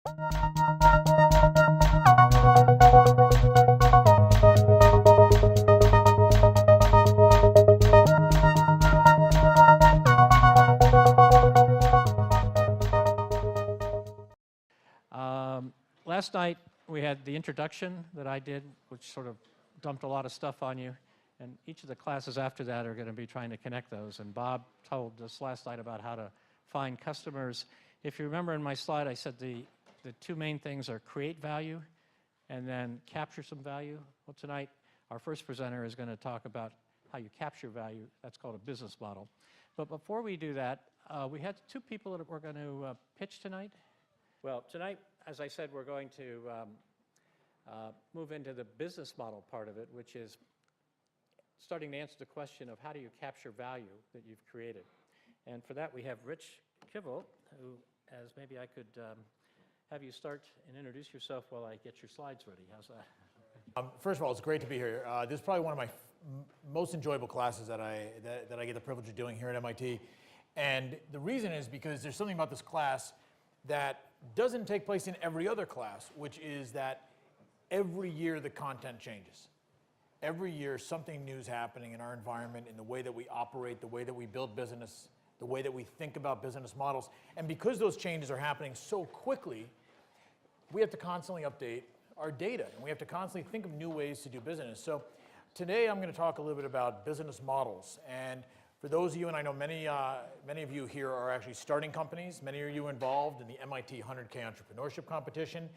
Last night we had the introduction that I did, which sort of dumped a lot of stuff on you, and each of the classes after that are going to be trying to connect those. And Bob told us last night about how to find customers. If you remember in my slide, I said the two main things are create value and then capture some value. Well, tonight our first presenter is going to talk about how you capture value. That's called a business model. But before we do that, we had two people that we're going to pitch tonight. Well, tonight, as I said, we're going to move into the business model part of it, which is starting to answer the question of how do you capture value that you've created. And for that, we have Rich Kivel, who, as maybe I could have you start and introduce yourself while I get your slides ready. How's that? First of all, it's great to be here. This is probably one of my most enjoyable classes that I get the privilege of doing here at MIT. And the reason is because there's something about this class that doesn't take place in every other class, which is that every year the content changes. Every year something new is happening in our environment, in the way that we operate, the way that we build business, the way that we think about business models. And because those changes are happening so quickly, we have to constantly update our data, and we have to constantly think of new ways to do business. So today I'm going to talk a little bit about business models. And for those of you, and I know many of you here are actually starting companies, many of you involved in the MIT 100K entrepreneurship competition.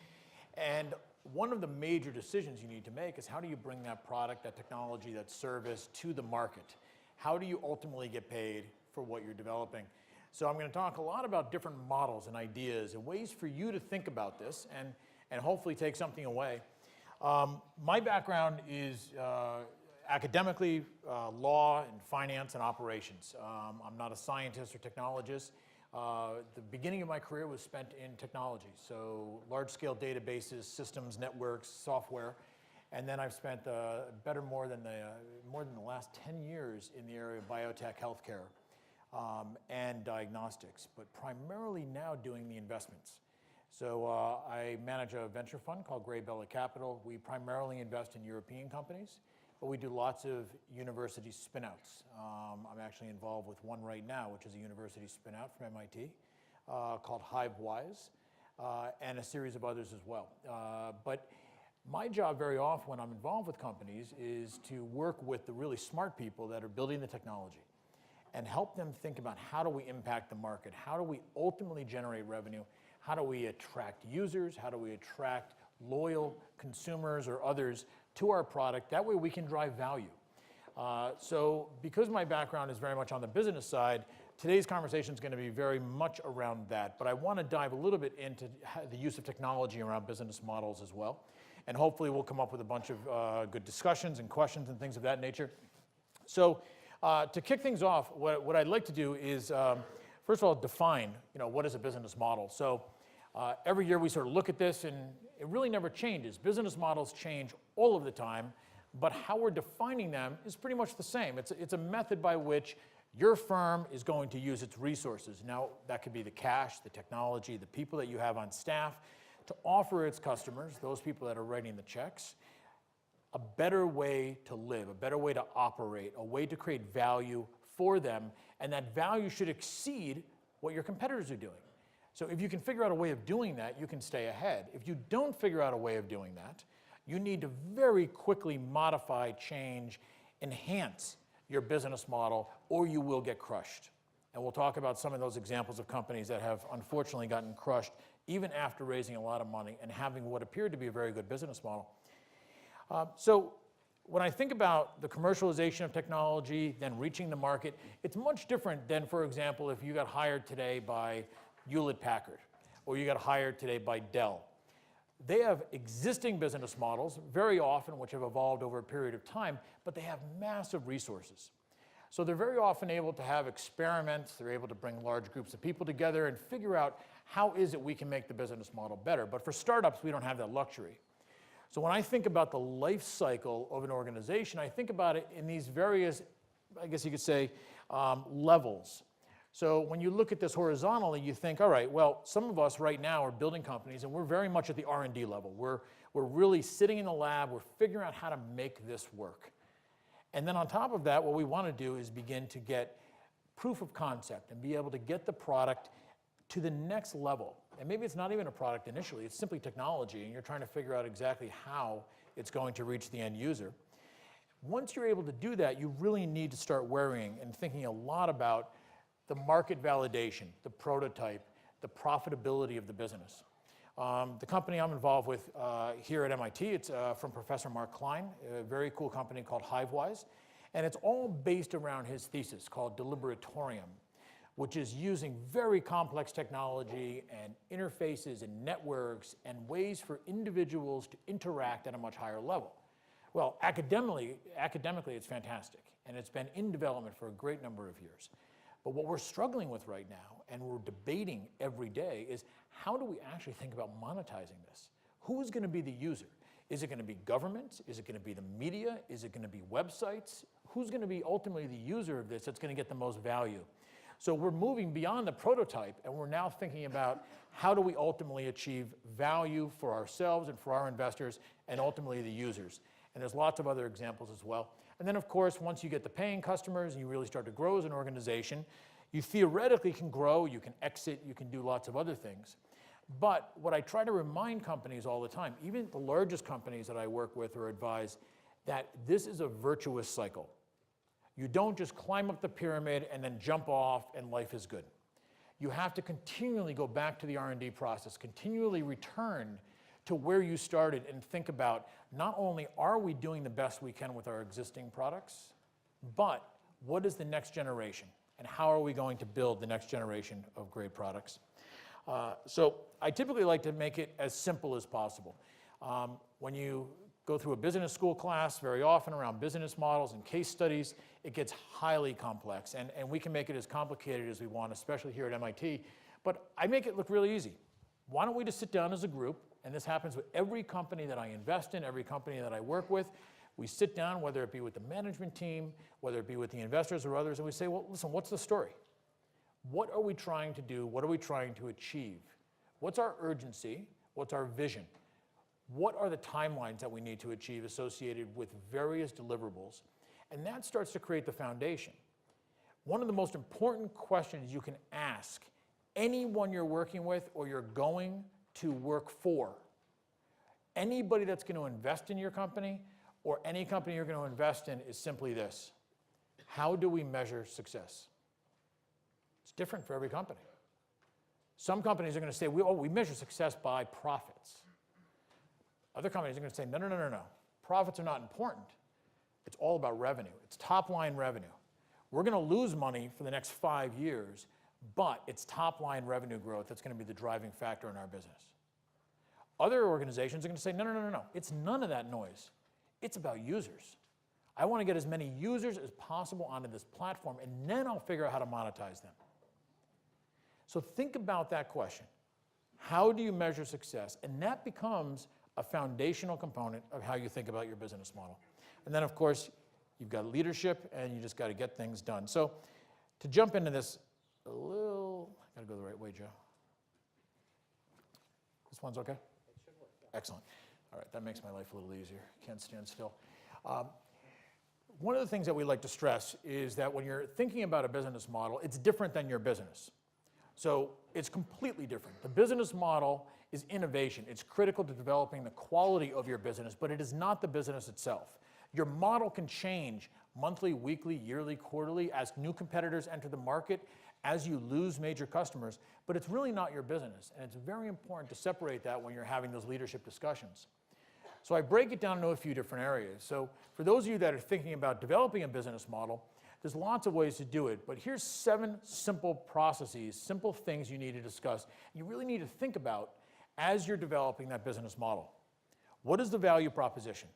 And one of the major decisions you need to make is how do you bring that product, that technology, that service to the market? How do you ultimately get paid for what you're developing? So I'm going to talk a lot about different models and ideas and ways for you to think about this and hopefully take something away. My background is academically, law and finance and operations. I'm not a scientist or technologist. The beginning of my career was spent in technology, so large-scale databases, systems, networks, software, and then I've spent more than the last 10 years in the area of biotech, healthcare, and diagnostics, but primarily now doing the investments. So I manage a venture fund called Gray Bella Capital. We primarily invest in European companies, but we do lots of university spin-outs. I'm actually involved with one right now, which is a university spin-out from MIT called HiveWise, and a series of others as well. But my job very often when I'm involved with companies is to work with the really smart people that are building the technology and help them think about how do we impact the market, how do we ultimately generate revenue, how do we attract users, how do we attract loyal consumers or others to our product. That way we can drive value. So because my background is very much on the business side, today's conversation is going to be very much around that. But I want to dive a little bit into the use of technology around business models as well. And hopefully we'll come up with a bunch of good discussions and questions and things of that nature. So to kick things off, what I'd like to do is, first of all, define what is a business model. So every year we sort of look at this, and it really never changes. Business models change all of the time, but how we're defining them is pretty much the same. It's a method by which your firm is going to use its resources. Now, that could be the cash, the technology, the people that you have on staff, to offer its customers, those people that are writing the checks, a better way to live, a better way to operate, a way to create value for them, and that value should exceed what your competitors are doing. So if you can figure out a way of doing that, you can stay ahead. If you don't figure out a way of doing that, you need to very quickly modify, change, enhance your business model, or you will get crushed. And we'll talk about some of those examples of companies that have unfortunately gotten crushed even after raising a lot of money and having what appeared to be a very good business model. So when I think about the commercialization of technology, then reaching the market, it's much different than, for example, if you got hired today by Hewlett-Packard, or you got hired today by Dell. They have existing business models, very often, which have evolved over a period of time, but they have massive resources. So they're very often able to have experiments, they're able to bring large groups of people together and figure out how is it we can make the business model better. But for startups, we don't have that luxury. So when I think about the life cycle of an organization, I think about it in these various, I guess you could say, levels. So when you look at this horizontally, you think, all right, well, some of us right now are building companies, and we're very much at the R&D level. We're really sitting in the lab, we're figuring out how to make this work. And then on top of that, what we want to do is begin to get proof of concept and be able to get the product to the next level. And maybe it's not even a product initially, it's simply technology, and you're trying to figure out exactly how it's going to reach the end user. Once you're able to do that, you really need to start worrying and thinking a lot about the market validation, the prototype, the profitability of the business. The company I'm involved with here at MIT, it's from Professor Mark Klein, a very cool company called HiveWise, and it's all based around his thesis called Deliberatorium, which is using very complex technology and interfaces and networks and ways for individuals to interact at a much higher level. Well, academically, it's fantastic, and it's been in development for a great number of years. But what we're struggling with right now, and we're debating every day, is how do we actually think about monetizing this? Who is going to be the user? Is it going to be government? Is it going to be the media? Is it going to be websites? Who's going to be ultimately the user of this that's going to get the most value? So we're moving beyond the prototype, and we're now thinking about how do we ultimately achieve value for ourselves and for our investors and ultimately the users. And there's lots of other examples as well. And then, of course, once you get the paying customers and you really start to grow as an organization, you theoretically can grow, you can exit, you can do lots of other things. But what I try to remind companies all the time, even the largest companies that I work with or advise, that this is a virtuous cycle. You don't just climb up the pyramid and then jump off and life is good. You have to continually go back to the R&D process, continually return to where you started and think about not only are we doing the best we can with our existing products, but what is the next generation and how are we going to build the next generation of great products? So I typically like to make it as simple as possible. When you go through a business school class, very often around business models and case studies, it gets highly complex, and we can make it as complicated as we want, especially here at MIT, but I make it look really easy. Why don't we just sit down as a group, and this happens with every company that I invest in, every company that I work with. We sit down, whether it be with the management team, whether it be with the investors or others, and we say, well, listen, what's the story? What are we trying to do? What are we trying to achieve? What's our urgency? What's our vision? What are the timelines that we need to achieve associated with various deliverables? And that starts to create the foundation. One of the most important questions you can ask anyone you're working with or you're going to work for, anybody that's going to invest in your company or any company you're going to invest in, is simply this: how do we measure success? It's different for every company. Some companies are going to say, we measure success by profits. Other companies are going to say, no. Profits are not important. It's all about revenue. It's top-line revenue. We're going to lose money for the next 5 years, but it's top-line revenue growth that's going to be the driving factor in our business. Other organizations are going to say, no. It's none of that noise. It's about users. I want to get as many users as possible onto this platform, and then I'll figure out how to monetize them. So think about that question. How do you measure success? And that becomes a foundational component of how you think about your business model. And then, of course, you've got leadership, and you just got to get things done. So to jump into this a little, I got to go the right way, Joe. This one's okay? It should work. Yeah. Excellent. All right, that makes my life a little easier. Can't stand still. One of the things that we like to stress is that when you're thinking about a business model, it's different than your business. So it's completely different. The business model is innovation. It's critical to developing the quality of your business, but it is not the business itself. Your model can change monthly, weekly, yearly, quarterly as new competitors enter the market, as you lose major customers, but it's really not your business. And it's very important to separate that when you're having those leadership discussions. So I break it down into a few different areas. So for those of you that are thinking about developing a business model, there's lots of ways to do it, but here's 7 simple processes, simple things you need to discuss. You really need to think about as you're developing that business model. What is the value proposition?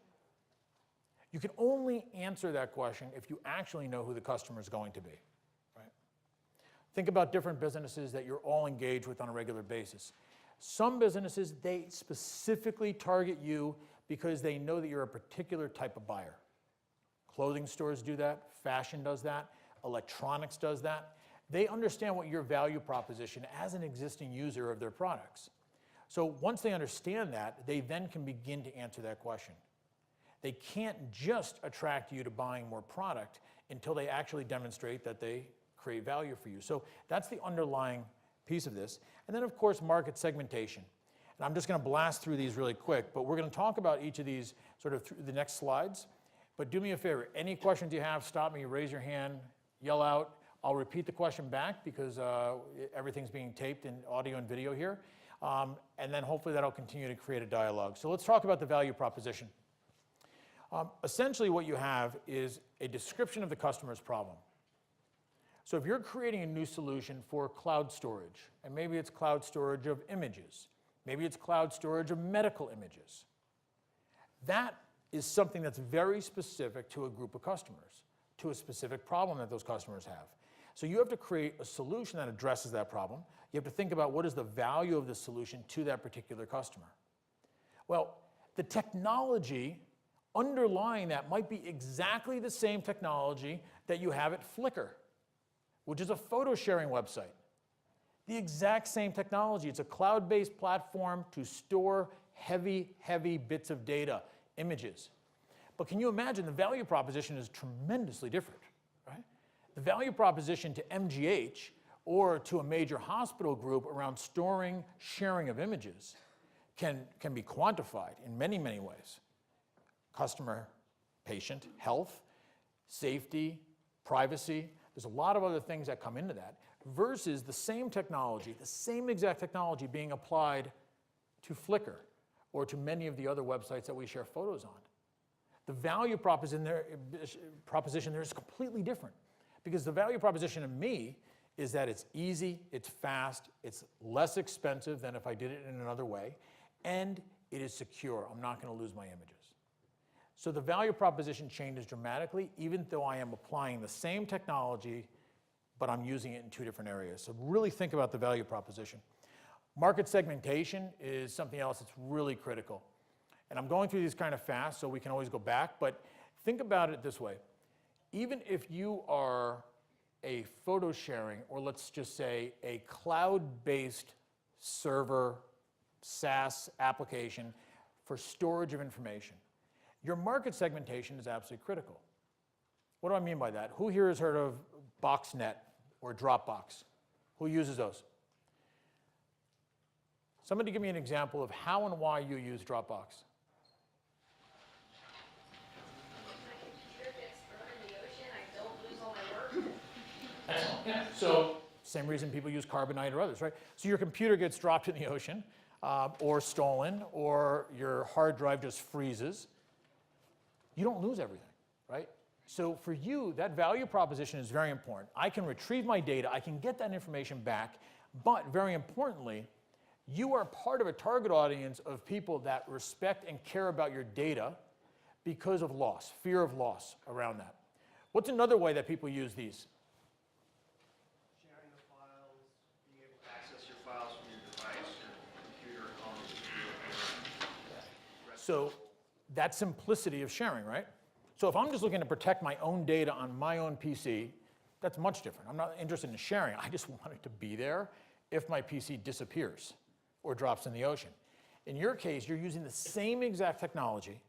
You can only answer that question if you actually know who the customer is going to be. Right? Think about different businesses that you're all engaged with on a regular basis. Some businesses, they specifically target you because they know that you're a particular type of buyer. Clothing stores do that, fashion does that, electronics does that. they understand what your value proposition as an existing user of their products. So once they understand that, they then can begin to answer that question. They can't just attract you to buying more product until they actually demonstrate that they create value for you. So that's the underlying piece of this. And then, of course, market segmentation. And I'm just going to blast through these really quick, but we're going to talk about each of these sort of through the next slides. But do me a favor, any questions you have, stop me, raise your hand, yell out. I'll repeat the question back because everything's being taped in audio and video here. And then hopefully that'll continue to create a dialogue. So let's talk about the value proposition. Essentially what you have is a description of the customer's problem. So if you're creating a new solution for cloud storage, and maybe it's cloud storage of images, maybe it's cloud storage of medical images, that is something that's very specific to a group of customers, to a specific problem that those customers have. So you have to create a solution that addresses that problem. You have to think about what is the value of the solution to that particular customer. Well, the technology underlying that might be exactly the same technology that you have at Flickr, which is a photo sharing website. The exact same technology. It's a cloud-based platform to store heavy bits of data, images. But can you imagine the value proposition is tremendously different, right? The value proposition to MGH or to a major hospital group around storing, sharing of images can be quantified in many ways. Customer, patient, health, safety, privacy. There's a lot of other things that come into that versus the same technology, the same exact technology being applied to Flickr or to many of the other websites that we share photos on. The value proposition there is completely different because the value proposition to me is that it's easy, it's fast, it's less expensive than if I did it in another way, and it is secure. I'm not going to lose my images. So the value proposition changes dramatically, even though I am applying the same technology, but I'm using it in two different areas. So really think about the value proposition. Market segmentation is something else that's really critical. And I'm going through these kind of fast, so we can always go back, but think about it this way. Even if you are a photo sharing, or let's just say a cloud-based server, SaaS application for storage of information, your market segmentation is absolutely critical. What do I mean by that? Who here has heard of BoxNet or Dropbox? Who uses those? Somebody give me an example of how and why you use Dropbox. Yeah. So same reason people use Carbonite or others, right? So your computer gets dropped in the ocean or stolen, or your hard drive just freezes. You don't lose everything, right? So for you, that value proposition is very important. I can retrieve my data, I can get that information back, but very importantly, you are part of a target audience of people that respect and care about your data because of loss, fear of loss around that. What's another way that people use these? Sharing the files, being able to access your files from your device, your computer, on the computer. So that simplicity of sharing, right? So if I'm just looking to protect my own data on my own PC, that's much different. I'm not interested in sharing. I just want it to be there if my PC disappears or drops in the ocean. In your case, you're using the same exact technology,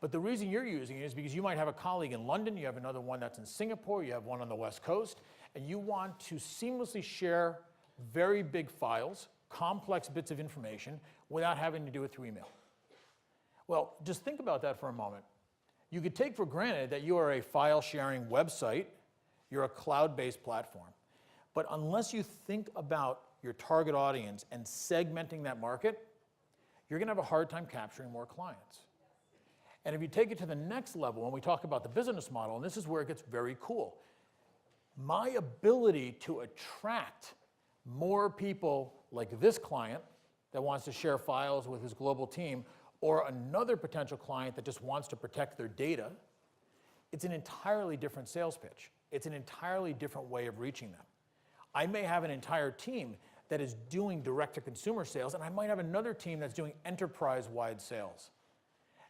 but the reason you're using it is because you might have a colleague in London, you have another one that's in Singapore, you have one on the West Coast, and you want to seamlessly share very big files, complex bits of information, without having to do it through email. Well, just think about that for a moment. You could take for granted that you are a file-sharing website, you're a cloud-based platform. But unless you think about your target audience and segmenting that market, you're going to have a hard time capturing more clients. And if you take it to the next level, when we talk about the business model, and this is where it gets very cool, my ability to attract more people like this client that wants to share files with his global team, or another potential client that just wants to protect their data, it's an entirely different sales pitch. It's an entirely different way of reaching them. I may have an entire team that is doing direct-to-consumer sales, and I might have another team that's doing enterprise-wide sales,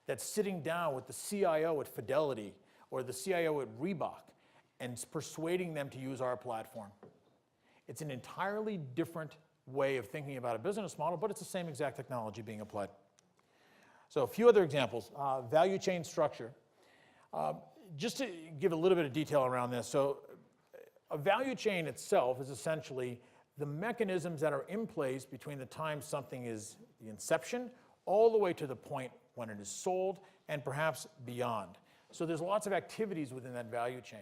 that's sitting down with the CIO at Fidelity or the CIO at Reebok and persuading them to use our platform. It's an entirely different way of thinking about a business model, but it's the same exact technology being applied. So a few other examples. Value chain structure. Just to give a little bit of detail around this, so a value chain itself is essentially the mechanisms that are in place between the time something is the inception all the way to the point when it is sold and perhaps beyond. So there's lots of activities within that value chain.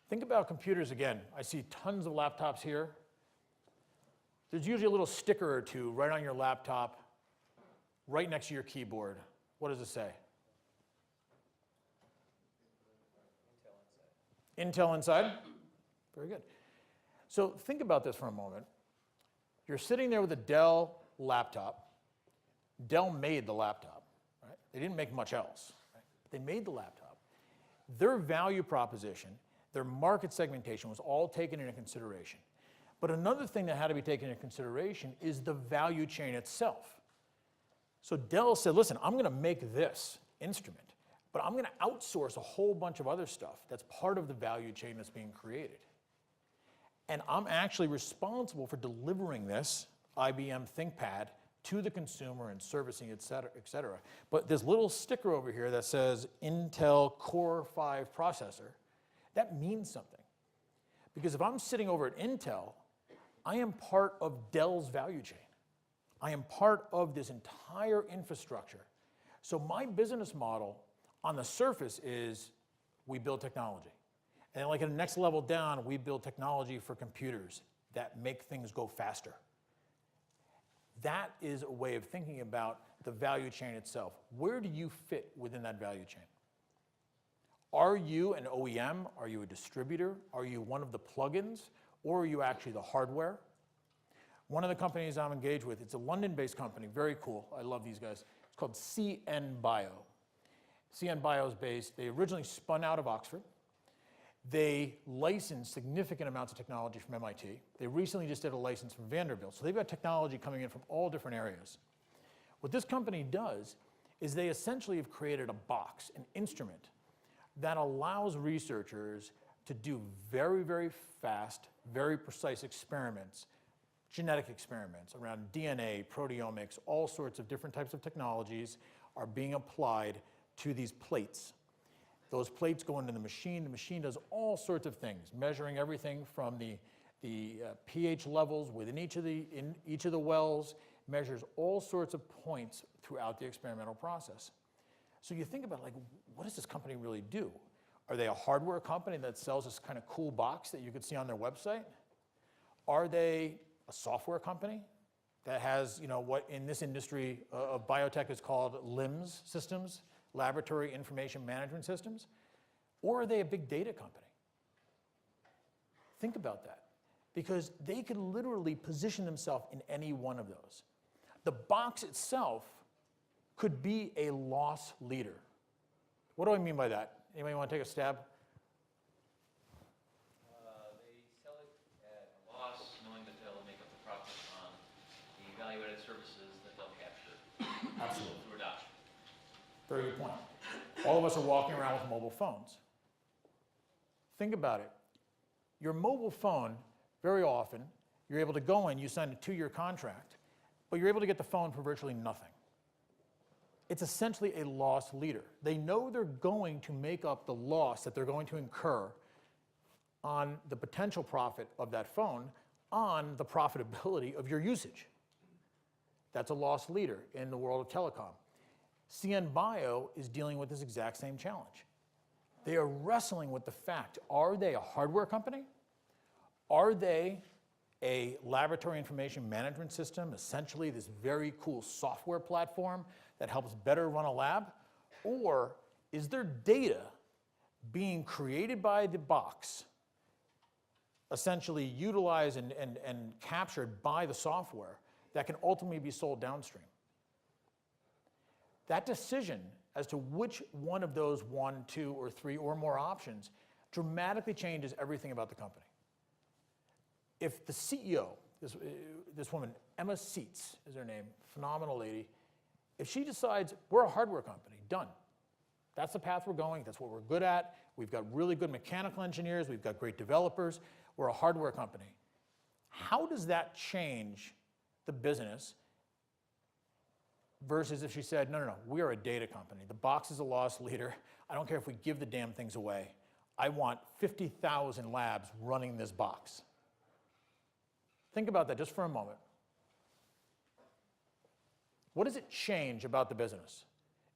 Think about computers again. I see tons of laptops here. There's usually a little sticker or two right on your laptop, right next to your keyboard. What does it say? Intel inside? Very good. So think about this for a moment. You're sitting there with a Dell laptop. Dell made the laptop, right? They didn't make much else, right? They made the laptop. Their value proposition, their market segmentation was all taken into consideration. But another thing that had to be taken into consideration is the value chain itself. So Dell said, listen, I'm going to make this instrument, but I'm going to outsource a whole bunch of other stuff that's part of the value chain that's being created. And I'm actually responsible for delivering this IBM ThinkPad to the consumer and servicing, et cetera, et cetera. But this little sticker over here that says Intel Core 5 processor, that means something. Because if I'm sitting over at Intel, I am part of Dell's value chain. I am part of this entire infrastructure. So my business model on the surface is we build technology. And like at the next level down, we build technology for computers that make things go faster. That is a way of thinking about the value chain itself. Where do you fit within that value chain? Are you an OEM? Are you a distributor? Are you one of the plugins? Or are you actually the hardware? One of the companies I'm engaged with, it's a London-based company, very cool. I love these guys. It's called CN Bio. CN Bio is based, they originally spun out of Oxford. They licensed significant amounts of technology from MIT. They recently just did a license from Vanderbilt. So they've got technology coming in from all different areas. What this company does is they essentially have created a box, an instrument, that allows researchers to do very, very fast, very precise experiments, genetic experiments around DNA, proteomics, all sorts of different types of technologies are being applied to these plates. Those plates go into the machine. The machine does all sorts of things, measuring everything from the pH levels within each of the wells, measures all sorts of points throughout the experimental process. So you think about, like, what does this company really do? Are they a hardware company that sells this kind of cool box that you could see on their website? Are they a software company that has, you know, what in this industry of biotech is called LIMS systems, laboratory information management systems? Or are they a big data company? Think about that, because they could literally position themselves in any one of those. The box itself could be a loss leader. What do I mean by that? Anybody want to take a stab? They sell it at a loss, knowing that they'll make up the profit on the value-added services that they'll capture. Absolutely. Through adoption. Very good point. All of us are walking around with mobile phones. Think about it. Your mobile phone, very often, you're able to go in, you sign a 2-year contract, but you're able to get the phone for virtually nothing. It's essentially a loss leader. They know they're going to make up the loss that they're going to incur on the potential profit of that phone on the profitability of your usage. That's a loss leader in the world of telecom. CN Bio is dealing with this exact same challenge. They are wrestling with the fact, are they a hardware company? Are they a laboratory information management system, essentially this very cool software platform that helps better run a lab? Or is their data being created by the box, essentially utilized and captured by the software that can ultimately be sold downstream? That decision as to which one of those 1, 2, or 3 or more options dramatically changes everything about the company. If the CEO, this woman, Emma Seitz is her name, phenomenal lady, if she decides we're a hardware company, done. That's the path we're going, that's what we're good at, we've got really good mechanical engineers, we've got great developers, we're a hardware company. How does that change the business versus if she said, no, we are a data company. The box is a loss leader. I don't care if we give the damn things away. I want 50,000 labs running this box. Think about that just for a moment. What does it change about the business?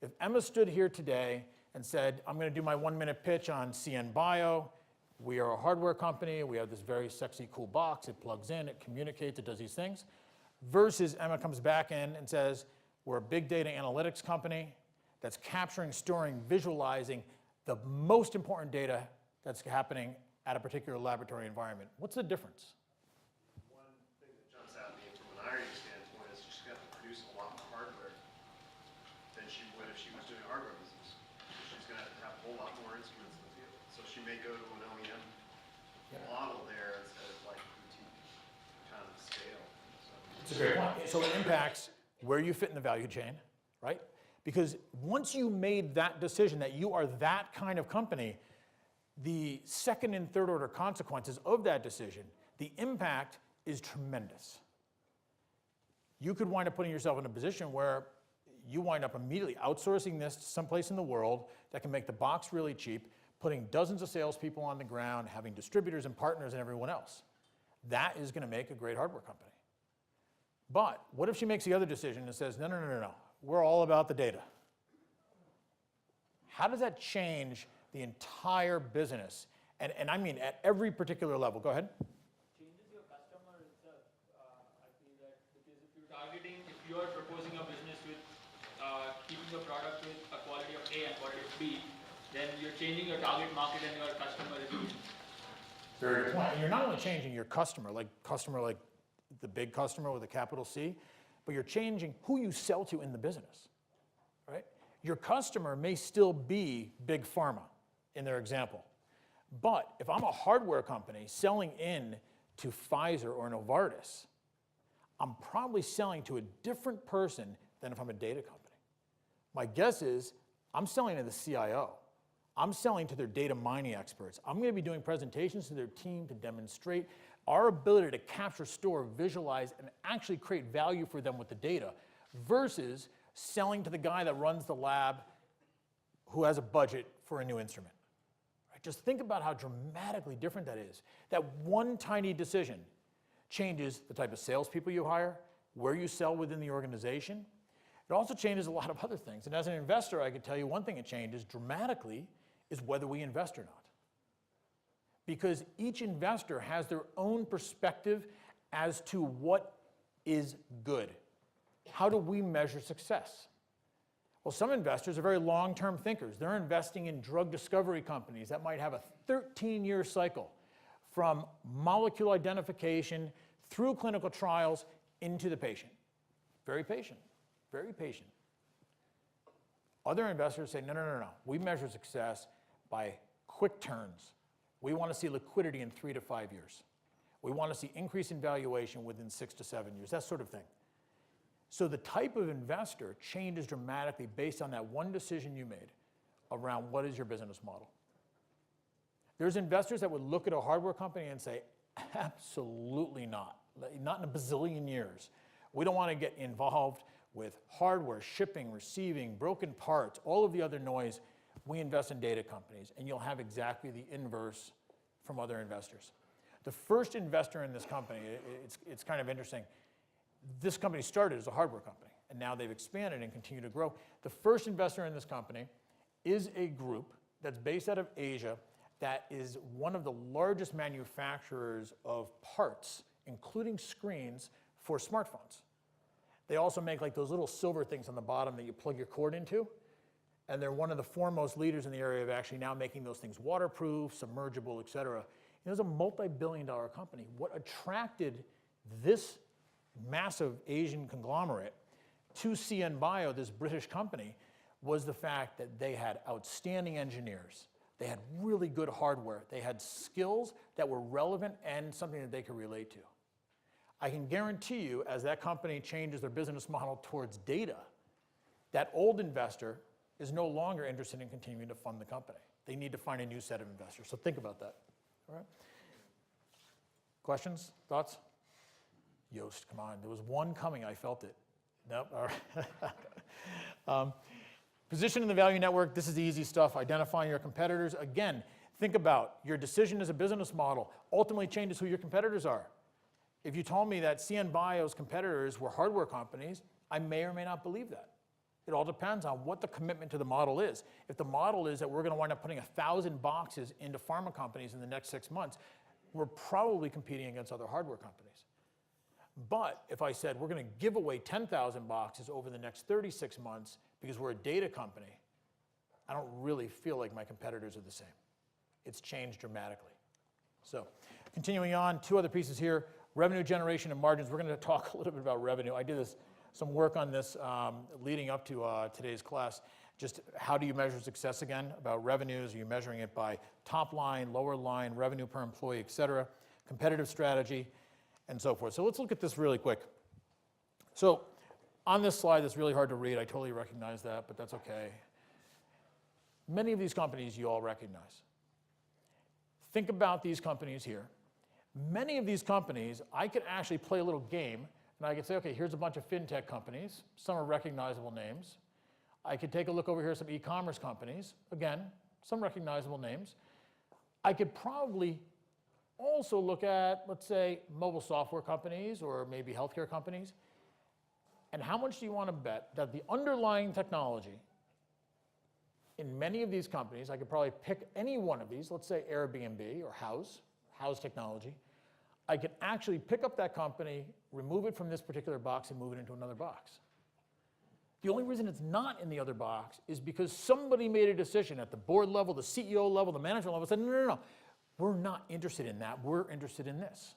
If Emma stood here today and said, I'm going to do my 1-minute pitch on CN Bio, we are a hardware company, we have this very sexy, cool box, it plugs in, it communicates, it does these things, versus Emma comes back in and says, we're a big data analytics company that's capturing, storing, visualizing the most important data that's happening at a particular laboratory environment. What's the difference? One thing that jumps out at me from an ironing standpoint is she's got to produce a lot more hardware than she would if she was doing a hardware business. She's going to have a whole lot more instruments in the field. So she may go to an OEM model there instead of like boutique kind of scale. So. It's a great point. So it impacts where you fit in the value chain, right? Because once you made that decision that you are that kind of company, the second and third order consequences of that decision, the impact is tremendous. You could wind up putting yourself in a position where you wind up immediately outsourcing this to someplace in the world that can make the box really cheap, putting dozens of salespeople on the ground, having distributors and partners and everyone else. That is going to make a great hardware company. But what if she makes the other decision and says, no, we're all about the data? How does that change the entire business? And I mean at every particular level. Go ahead. Changes your customer itself. I feel that because if you are proposing a business with keeping your product with a quality of A and quality of B, then you're changing your target market and your customer is. Very good point. And you're not only changing your customer like the big customer with a capital C, but you're changing who you sell to in the business, right? Your customer may still be big pharma in their example. But if I'm a hardware company selling in to Pfizer or Novartis, I'm probably selling to a different person than if I'm a data company. My guess is I'm selling to the CIO. I'm selling to their data mining experts. I'm going to be doing presentations to their team to demonstrate our ability to capture, store, visualize, and actually create value for them with the data versus selling to the guy that runs the lab who has a budget for a new instrument. Right? Just think about how dramatically different that is. That one tiny decision changes the type of salespeople you hire, where you sell within the organization. It also changes a lot of other things. And as an investor, I can tell you one thing it changes dramatically is whether we invest or not. Because each investor has their own perspective as to what is good. How do we measure success? Well, some investors are very long-term thinkers. They're investing in drug discovery companies that might have a 13-year cycle from molecule identification through clinical trials into the patient. Very patient, very patient. Other investors say, no. We measure success by quick turns. We want to see liquidity in 3 to 5 years. We want to see increase in valuation within 6 to 7 years, that sort of thing. So the type of investor changes dramatically based on that one decision you made around what is your business model. There's investors that would look at a hardware company and say, absolutely not. Not in a bazillion years. We don't want to get involved with hardware, shipping, receiving, broken parts, all of the other noise. We invest in data companies, and you'll have exactly the inverse from other investors. The first investor in this company, it's kind of interesting. This company started as a hardware company, and now they've expanded and continue to grow. The first investor in this company is a group that's based out of Asia that is one of the largest manufacturers of parts, including screens, for smartphones. They also make like those little silver things on the bottom that you plug your cord into. And they're one of the foremost leaders in the area of actually now making those things waterproof, submergible, et cetera. It was a multi-billion-dollar company. What attracted this massive Asian conglomerate to CN Bio, this British company, was the fact that they had outstanding engineers. They had really good hardware. They had skills that were relevant and something that they could relate to. I can guarantee you, as that company changes their business model towards data, that old investor is no longer interested in continuing to fund the company. They need to find a new set of investors. So think about that. All right? Questions? Thoughts? Yoast, come on. There was one coming. I felt it. Nope. All right. Position in the value network. This is the easy stuff. Identifying your competitors. Again, think about your decision as a business model ultimately changes who your competitors are. If you told me that CN Bio's competitors were hardware companies, I may or may not believe that. It all depends on what the commitment to the model is. If the model is that we're going to wind up putting 1,000 boxes into pharma companies in the next 6 months, we're probably competing against other hardware companies. But if I said we're going to give away 10,000 boxes over the next 36 months because we're a data company, I don't really feel like my competitors are the same. It's changed dramatically. So continuing on, 2 other pieces here, revenue generation and margins. We're going to talk a little bit about revenue. I did some work on this leading up to today's class. Just how do you measure success again? About revenues, are you measuring it by top line, lower line, revenue per employee, et cetera, competitive strategy, and so forth. So let's look at this really quick. So on this slide, it's really hard to read. I totally recognize that, but that's okay. Many of these companies you all recognize. Think about these companies here. Many of these companies, I could actually play a little game, and I could say, okay, here's a bunch of fintech companies. Some are recognizable names. I could take a look over here at some e-commerce companies. Again, some recognizable names. I could probably also look at, let's say, mobile software companies or maybe healthcare companies. And how much do you want to bet that the underlying technology in many of these companies, I could probably pick any one of these, let's say Airbnb or House Technology, I could actually pick up that company, remove it from this particular box, and move it into another box. The only reason it's not in the other box is because somebody made a decision at the board level, the CEO level, the management level, said, no, we're not interested in that, we're interested in this.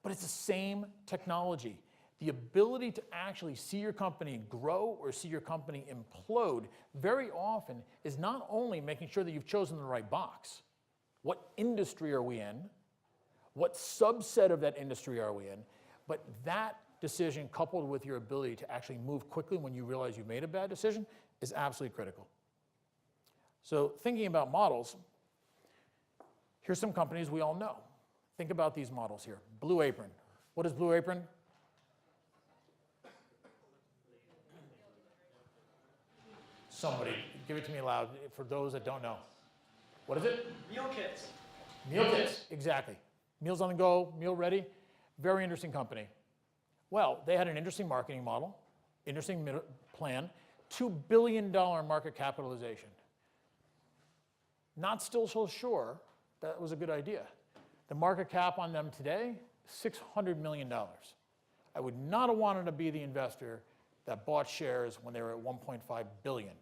But it's the same technology. The ability to actually see your company grow or see your company implode very often is not only making sure that you've chosen the right box. What industry are we in? What subset of that industry are we in? But that decision, coupled with your ability to actually move quickly when you realize you made a bad decision, is absolutely critical. So thinking about models, here's some companies we all know. Think about these models here. Blue Apron. What is Blue Apron? Somebody, give it to me loud for those that don't know. What is it? Meal kits. Meal kits, exactly. Meals on the go, meal ready. Very interesting company. Well, they had an interesting marketing model, interesting plan, $2 billion market capitalization. Not still so sure that was a good idea. The market cap on them today, $600 million. I would not have wanted to be the investor that bought shares when they were at 1.5 billion.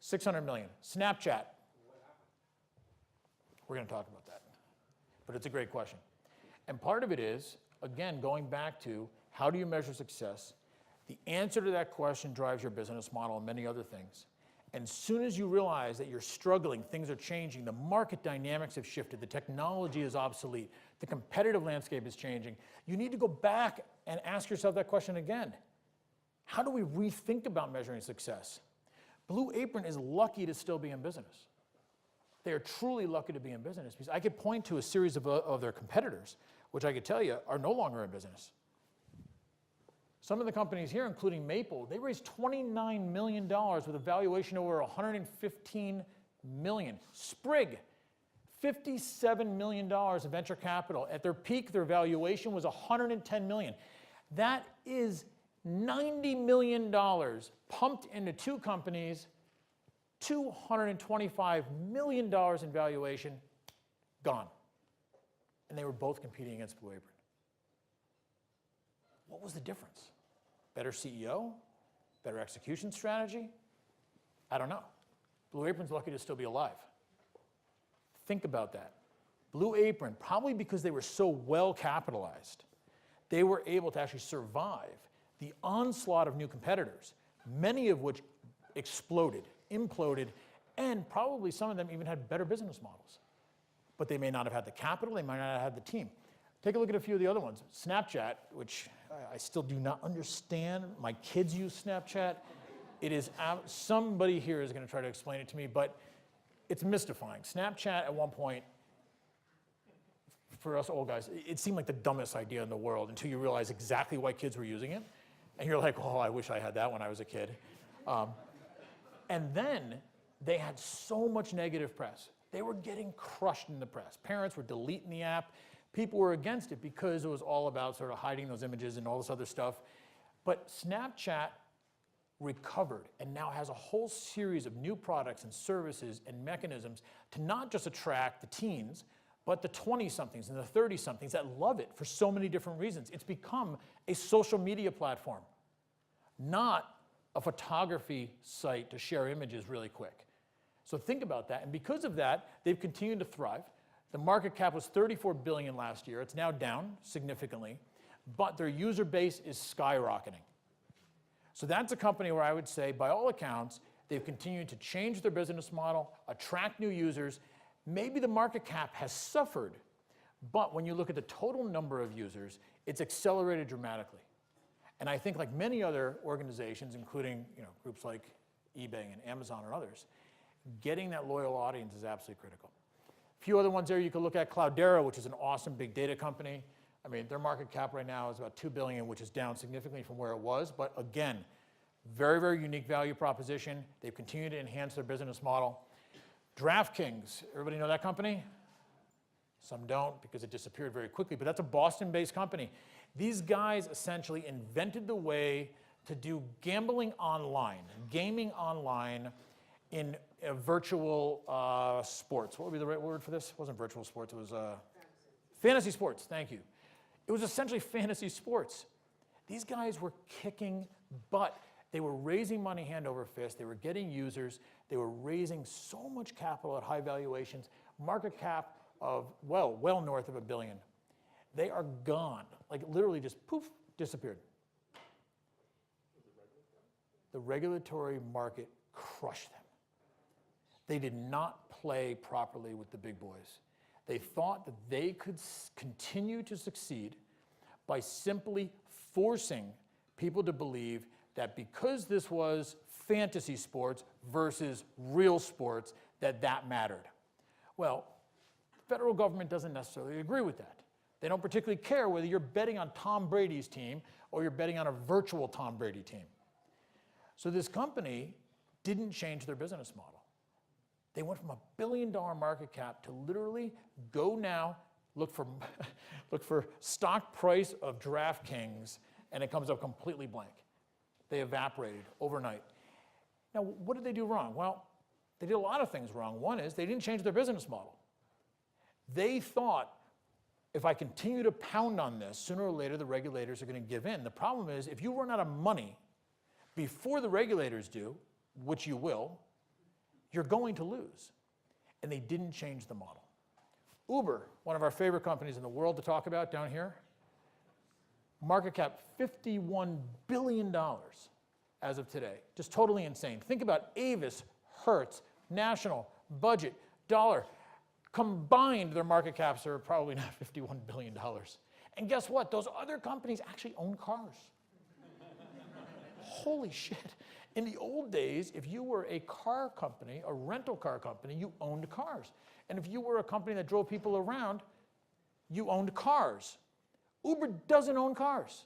600 million. Snapchat. We're going to talk about that. But it's a great question. And part of it is, again, going back to how do you measure success? The answer to that question drives your business model and many other things. And as soon as you realize that you're struggling, things are changing, the market dynamics have shifted, the technology is obsolete, the competitive landscape is changing, you need to go back and ask yourself that question again. How do we rethink about measuring success? Blue Apron is lucky to still be in business. They are truly lucky to be in business because I could point to a series of their competitors, which I could tell you are no longer in business. Some of the companies here, including Maple, they raised $29 million with a valuation over $115 million. Sprig, $57 million of venture capital. At their peak, their valuation was $110 million. That is $90 million pumped into 2 companies, $225 million in valuation, gone. And they were both competing against Blue Apron. What was the difference? Better CEO? Better execution strategy? I don't know. Blue Apron's lucky to still be alive. Think about that. Blue Apron, probably because they were so well capitalized, they were able to actually survive the onslaught of new competitors, many of which exploded, imploded, and probably some of them even had better business models. But they may not have had the capital, they might not have had the team. Take a look at a few of the other ones. Snapchat, which I still do not understand. My kids use Snapchat. It is, somebody here is going to try to explain it to me, but it's mystifying. Snapchat at one point, for us old guys, it seemed like the dumbest idea in the world until you realize exactly why kids were using it. And you're like, oh, I wish I had that when I was a kid. And then they had so much negative press. They were getting crushed in the press. Parents were deleting the app. People were against it because it was all about sort of hiding those images and all this other stuff. But Snapchat recovered and now has a whole series of new products and services and mechanisms to not just attract the teens, but the 20-somethings and the 30-somethings that love it for so many different reasons. It's become a social media platform, not a photography site to share images really quick. So think about that. And because of that, they've continued to thrive. The market cap was $34 billion last year. It's now down significantly, but their user base is skyrocketing. So that's a company where I would say, by all accounts, they've continued to change their business model, attract new users. Maybe the market cap has suffered, but when you look at the total number of users, it's accelerated dramatically. And I think like many other organizations, including groups like eBay and Amazon and others, getting that loyal audience is absolutely critical. A few other ones there you could look at. Cloudera, which is an awesome big data company. I mean, their market cap right now is about $2 billion, which is down significantly from where it was. But again, very, very unique value proposition. They've continued to enhance their business model. DraftKings, everybody know that company? Some don't because it disappeared very quickly, but that's a Boston-based company. These guys essentially invented the way to do gambling online, gaming online in virtual sports. What would be the right word for this? It wasn't virtual sports, it was fantasy sports, thank you. It was essentially fantasy sports. These guys were kicking butt. They were raising money hand over fist. They were getting users. They were raising so much capital at high valuations, market cap of well north of $1 billion. They are gone, like literally just poof, disappeared. The regulatory market crushed them. They did not play properly with the big boys. They thought that they could continue to succeed by simply forcing people to believe that because this was fantasy sports versus real sports, that mattered. Well, the federal government doesn't necessarily agree with that. They don't particularly care whether you're betting on Tom Brady's team or you're betting on a virtual Tom Brady team. So this company didn't change their business model. They went from $1 billion market cap to literally go now, look for stock price of DraftKings, and it comes up completely blank. They evaporated overnight. Now, what did they do wrong? Well, they did a lot of things wrong. One is they didn't change their business model. They thought, if I continue to pound on this, sooner or later the regulators are going to give in. The problem is, if you run out of money before the regulators do, which you will, you're going to lose. And they didn't change the model. Uber, one of our favorite companies in the world to talk about down here, market cap $51 billion as of today. Just totally insane. Think about Avis, Hertz, National, Budget, Dollar. Combined, their market caps are probably not $51 billion. And guess what? Those other companies actually own cars. Holy shit. In the old days, if you were a car company, a rental car company, you owned cars. And if you were a company that drove people around, you owned cars. Uber doesn't own cars.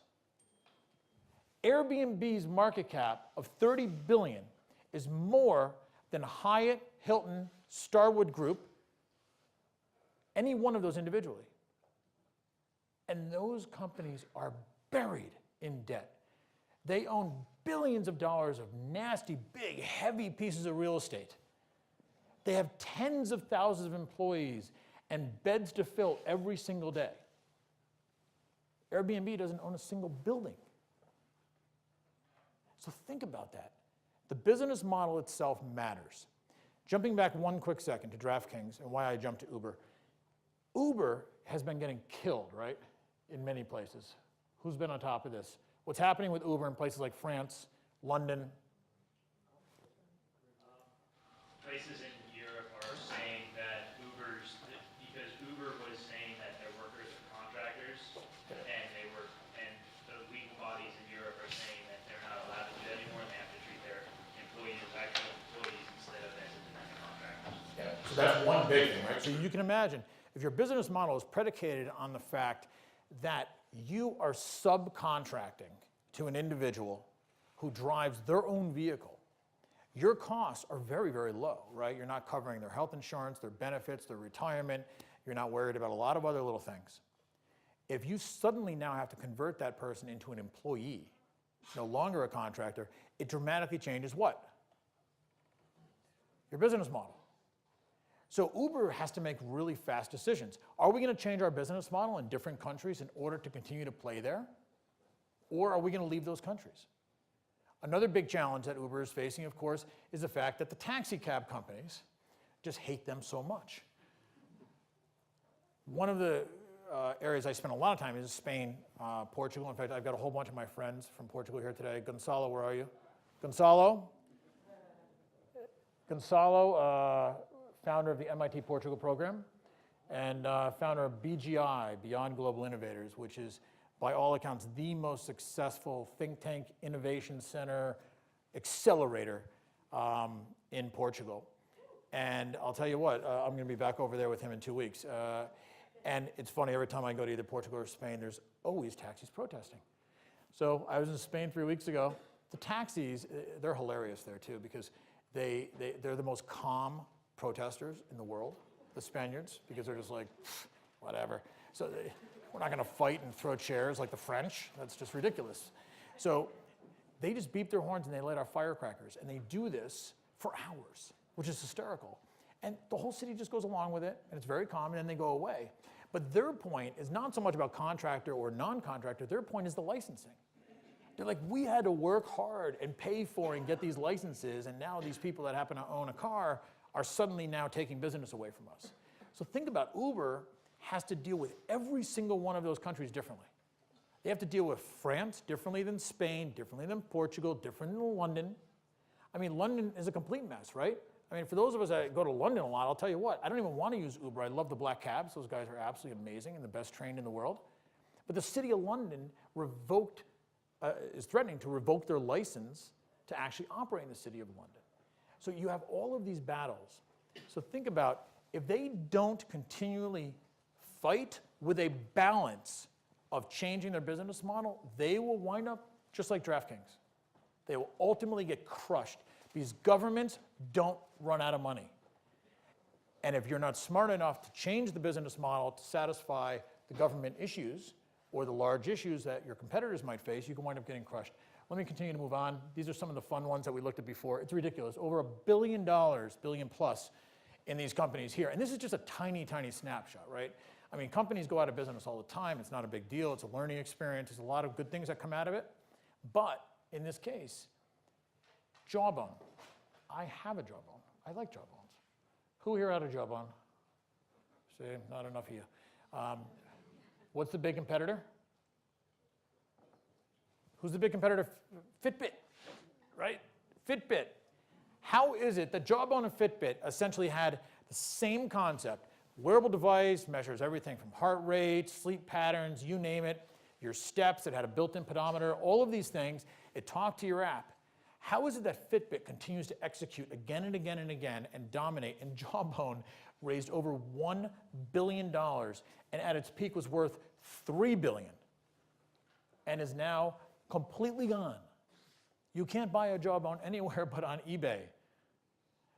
Airbnb's market cap of $30 billion is more than Hyatt, Hilton, Starwood Group, any one of those individually. And those companies are buried in debt. They own billions of dollars of nasty, big, heavy pieces of real estate. They have tens of thousands of employees and beds to fill every single day. Airbnb doesn't own a single building. So think about that. The business model itself matters. Jumping back one quick second to DraftKings and why I jumped to Uber. Uber has been getting killed, right, in many places. Who's been on top of this? What's happening with Uber in places like France, London? Places in Europe are saying that because Uber was saying that their workers are contractors, and the legal bodies in Europe are saying that they're not allowed to do that anymore, and they have to treat their employees as actual employees instead of as independent contractors. Yeah, so that's one big thing, right? So you can imagine, If your business model is predicated on the fact that you are subcontracting to an individual who drives their own vehicle, your costs are very, very low, right? You're not covering their health insurance, their benefits, their retirement. You're not worried about a lot of other little things. If you suddenly now have to convert that person into an employee, no longer a contractor, it dramatically changes what? Your business model. So Uber has to make really fast decisions. Are we going to change our business model in different countries in order to continue to play there? Or are we going to leave those countries? Another big challenge that Uber is facing, of course, is the fact that the taxi cab companies just hate them so much. One of the areas I spend a lot of time is Spain, Portugal. In fact, I've got a whole bunch of my friends from Portugal here today. Gonzalo, where are you? Gonzalo? Gonzalo, founder of the MIT Portugal program and founder of BGI, Beyond Global Innovators, which is, by all accounts, the most successful think tank, innovation center, accelerator in Portugal. And I'll tell you what, I'm going to be back over there with him in 2 weeks. And it's funny, every time I go to either Portugal or Spain, there's always taxis protesting. So I was in Spain 3 weeks ago. The taxis, they're hilarious there too, because they're the most calm protesters in the world, the Spaniards, because they're just like, whatever. So we're not going to fight and throw chairs like the French. That's just ridiculous. So they just beep their horns and they light our firecrackers. And they do this for hours, which is hysterical. And the whole city just goes along with it, and it's very calm, and then they go away. But their point is not so much about contractor or non-contractor. Their point is the licensing. They're like, we had to work hard and pay for and get these licenses, and now these people that happen to own a car are suddenly now taking business away from us. So think about Uber has to deal with every single one of those countries differently. They have to deal with France differently than Spain, differently than Portugal, differently than London. I mean, London is a complete mess, right? I mean, for those of us that go to London a lot, I'll tell you what, I don't even want to use Uber. I love the black cabs. Those guys are absolutely amazing and the best trained in the world. But the city of London is threatening to revoke their license to actually operate in the city of London. So you have all of these battles. So think about, if they don't continually fight with a balance of changing their business model, they will wind up just like DraftKings. They will ultimately get crushed because governments don't run out of money. And if you're not smart enough to change the business model to satisfy the government issues or the large issues that your competitors might face, you can wind up getting crushed. Let me continue to move on. These are some of the fun ones that we looked at before. It's ridiculous. Over $1 billion, billion plus, in these companies here. And this is just a tiny, tiny snapshot, right? I mean, companies go out of business all the time. It's not a big deal. It's a learning experience. There's a lot of good things that come out of it. But in this case, Jawbone. I have a Jawbone. I like Jawbones. Who here had a Jawbone? See, not enough of you. What's the big competitor? Who's the big competitor? Fitbit, right? Fitbit. How is it that Jawbone and Fitbit essentially had the same concept? Wearable device, measures everything from heart rate, sleep patterns, you name it, your steps, it had a built-in pedometer, all of these things. It talked to your app. How is it that Fitbit continues to execute again and again and again and dominate? And Jawbone raised over $1 billion and at its peak was worth $3 billion and is now completely gone. You can't buy a Jawbone anywhere but on eBay.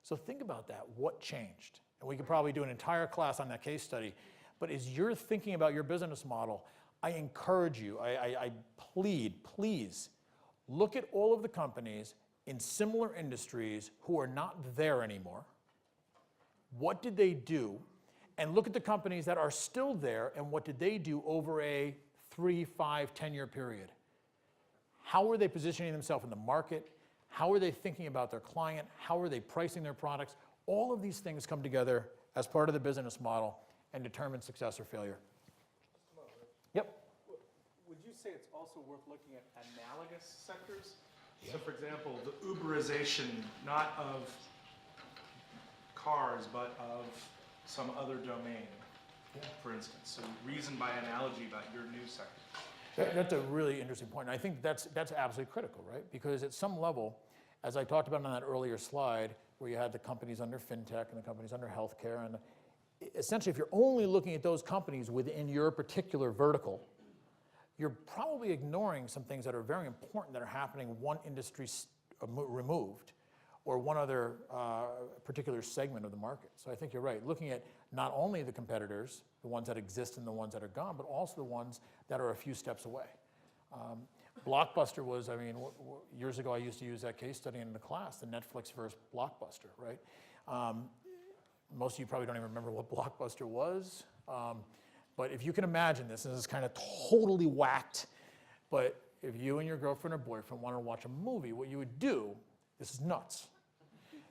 So think about that. What changed? And we could probably do an entire class on that case study. But as you're thinking about your business model, I encourage you, I plead, please, look at all of the companies in similar industries who are not there anymore. What did they do? And look at the companies that are still there and what did they do over a 3, 5, 10-year period. How are they positioning themselves in the market? How are they thinking about their client? How are they pricing their products? All of these things come together as part of the business model and determine success or failure. Yep. Would you say it's also worth looking at analogous sectors? So for example, the Uberization, not of cars, but of some other domain, for instance. So reason by analogy about your new sector. That's a really interesting point. And I think that's absolutely critical, right? Because at some level, as I talked about on that earlier slide, where you had the companies under fintech and the companies under healthcare, and essentially, if you're only looking at those companies within your particular vertical, you're probably ignoring some things that are very important that are happening one industry removed or one other particular segment of the market. So I think you're right, looking at not only the competitors, the ones that exist and the ones that are gone, but also the ones that are a few steps away. Blockbuster was, I mean, years ago I used to use that case study in the class, the Netflix versus Blockbuster, right? Most of you probably don't even remember what Blockbuster was. But if you can imagine this is kind of totally whacked, but if you and your girlfriend or boyfriend wanted to watch a movie, what you would do, this is nuts.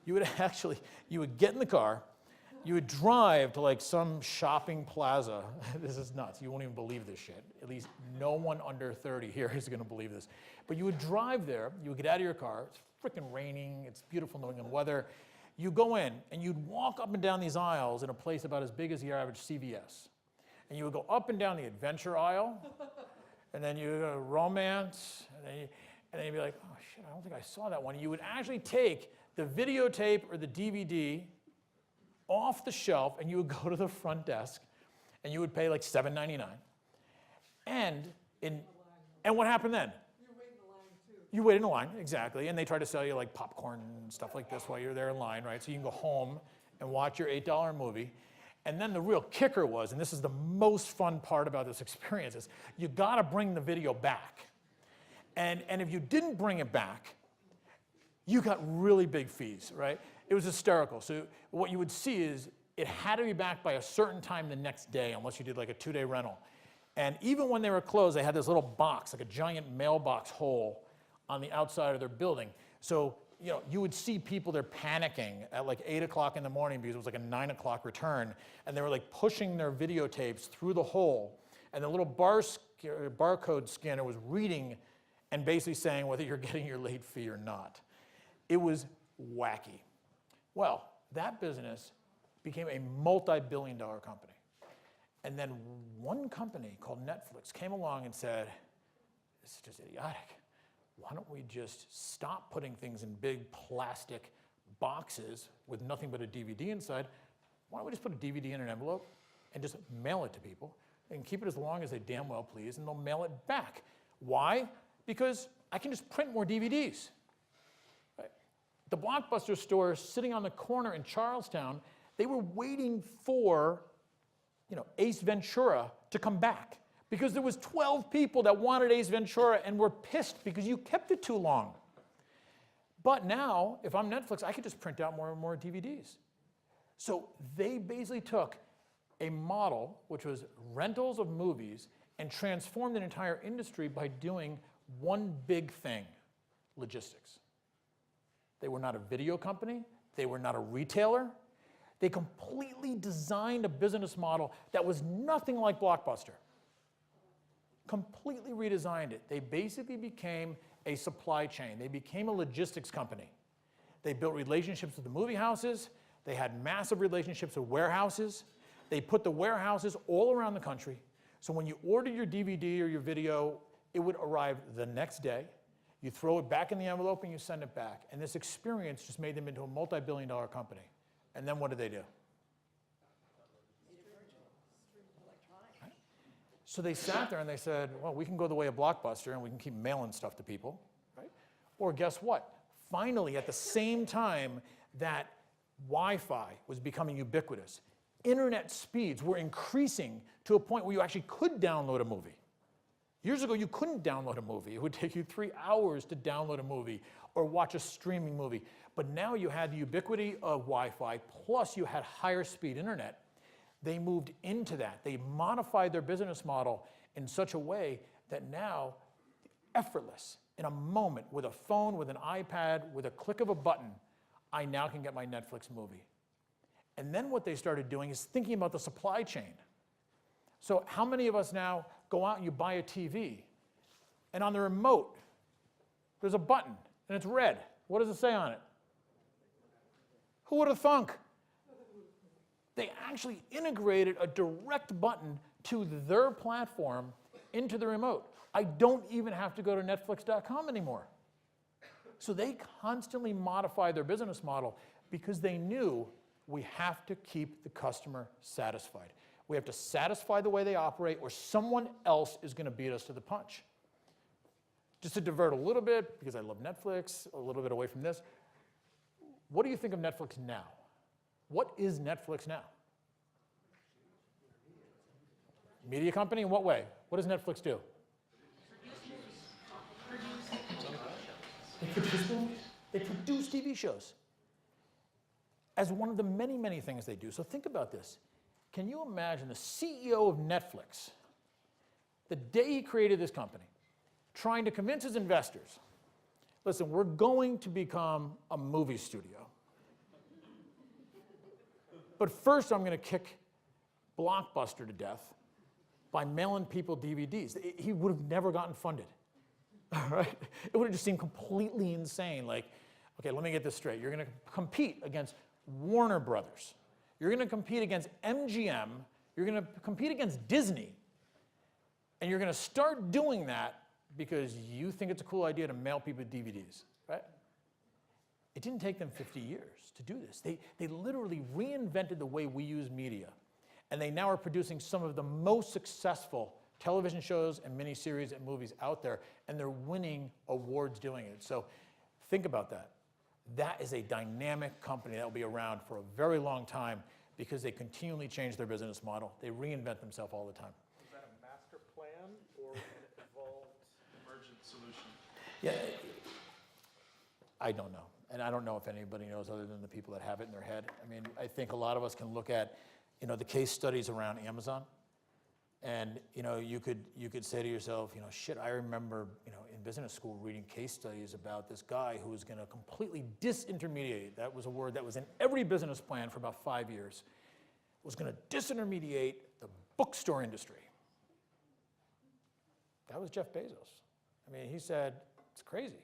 You would get in the car, you would drive to like some shopping plaza. This is nuts. You won't even believe this shit. At least no one under 30 here is going to believe this. But you would drive there, you would get out of your car, it's freaking raining, it's beautiful New England weather. You go in and you'd walk up and down these aisles in a place about as big as your average CVS. And you would go up and down the adventure aisle, and then you would go to romance, and then you'd be like, oh shit, I don't think I saw that one. You would actually take the videotape or the DVD off the shelf, and you would go to the front desk, and you would pay like $7.99. And what happened then? You wait in the line too. You wait in a line, exactly, and they try to sell you like popcorn and stuff like this while you're there in line, right? So you can go home and watch your $8 movie. And then the real kicker was, and this is the most fun part about this experience, is you gotta bring the video back. And if you didn't bring it back, you got really big fees, right? It was hysterical. So what you would see is it had to be back by a certain time the next day, unless you did like a 2-day rental. And even when they were closed, they had this little box, like a giant mailbox hole on the outside of their building. So you would see people there panicking at like 8 o'clock in the morning because it was like a 9 o'clock return, and they were like pushing their videotapes through the hole, and the little barcode scanner was reading and basically saying whether you're getting your late fee or not. It was wacky. Well, that business became a multi-billion-dollar company. And then one company called Netflix came along and said, this is just idiotic. Why don't we just stop putting things in big plastic boxes with nothing but a DVD inside? Why don't we just put a DVD in an envelope and just mail it to people and keep it as long as they damn well please, and they'll mail it back. Why? Because I can just print more DVDs. Right? The Blockbuster store sitting on the corner in Charlestown, they were waiting for Ace Ventura to come back, because there was 12 people that wanted Ace Ventura and were pissed because you kept it too long. But now, if I'm Netflix, I could just print out more and more DVDs. So they basically took a model, which was rentals of movies, and transformed an entire industry by doing one big thing: logistics. They were not a video company. They were not a retailer. They completely designed a business model that was nothing like Blockbuster. Completely redesigned it. They basically became a supply chain. They became a logistics company. They built relationships with the movie houses. They had massive relationships with warehouses. They put the warehouses all around the country. So when you ordered your DVD or your video, it would arrive the next day. You throw it back in the envelope and you send it back. And this experience just made them into a multi-billion-dollar company. And then what did they do? Right? So they sat there and they said, well, we can go the way of Blockbuster and we can keep mailing stuff to people, right? Or guess what? Finally, at the same time that Wi-Fi was becoming ubiquitous, internet speeds were increasing to a point where you actually could download a movie. Years ago, you couldn't download a movie. It would take you 3 hours to download a movie or watch a streaming movie. But now you had the ubiquity of Wi-Fi, plus you had higher speed internet. They moved into that. They modified their business model in such a way that now, effortless, in a moment, with a phone, with an iPad, with a click of a button, I now can get my Netflix movie. And then what they started doing is thinking about the supply chain. So how many of us now go out and you buy a TV, and on the remote, there's a button, and it's red. What does it say on it? Who would have thunk? They actually integrated a direct button to their platform into the remote. I don't even have to go to Netflix.com anymore. So they constantly modified their business model because they knew We have to keep the customer satisfied. We have to satisfy the way they operate, or someone else is going to beat us to the punch. Just to divert a little bit, because I love Netflix, a little bit away from this, what do you think of Netflix now? What is Netflix now? Media company? In what way? What does Netflix do? They produce movies. They produce TV shows as one of the many, many things they do. So think about this. Can you imagine the CEO of Netflix, the day he created this company, trying to convince his investors, listen, we're going to become a movie studio. But first I'm going to kick Blockbuster to death by mailing people DVDs. He would have never gotten funded. All right? It would have just seemed completely insane. Like, okay, let me get this straight. You're going to compete against Warner Brothers. You're going to compete against MGM. You're going to compete against Disney. And you're going to start doing that because you think it's a cool idea to mail people DVDs, right? It didn't take them 50 years to do this. They literally reinvented the way we use media. And they now are producing some of the most successful television shows and miniseries and movies out there, and they're winning awards doing it. So think about that. That is a dynamic company that will be around for a very long time because they continually change their business model. They reinvent themselves all the time. Is that a master plan or an evolved emergent solution? Yeah, I don't know. And I don't know if anybody knows other than the people that have it in their head. I mean, I think a lot of us can look at, the case studies around Amazon. And, you could say to yourself, shit, I remember, in business school reading case studies about this guy who was going to completely disintermediate. That was a word that was in every business plan for about 5 years. Was going to disintermediate the bookstore industry. That was Jeff Bezos. I mean, he said, it's crazy.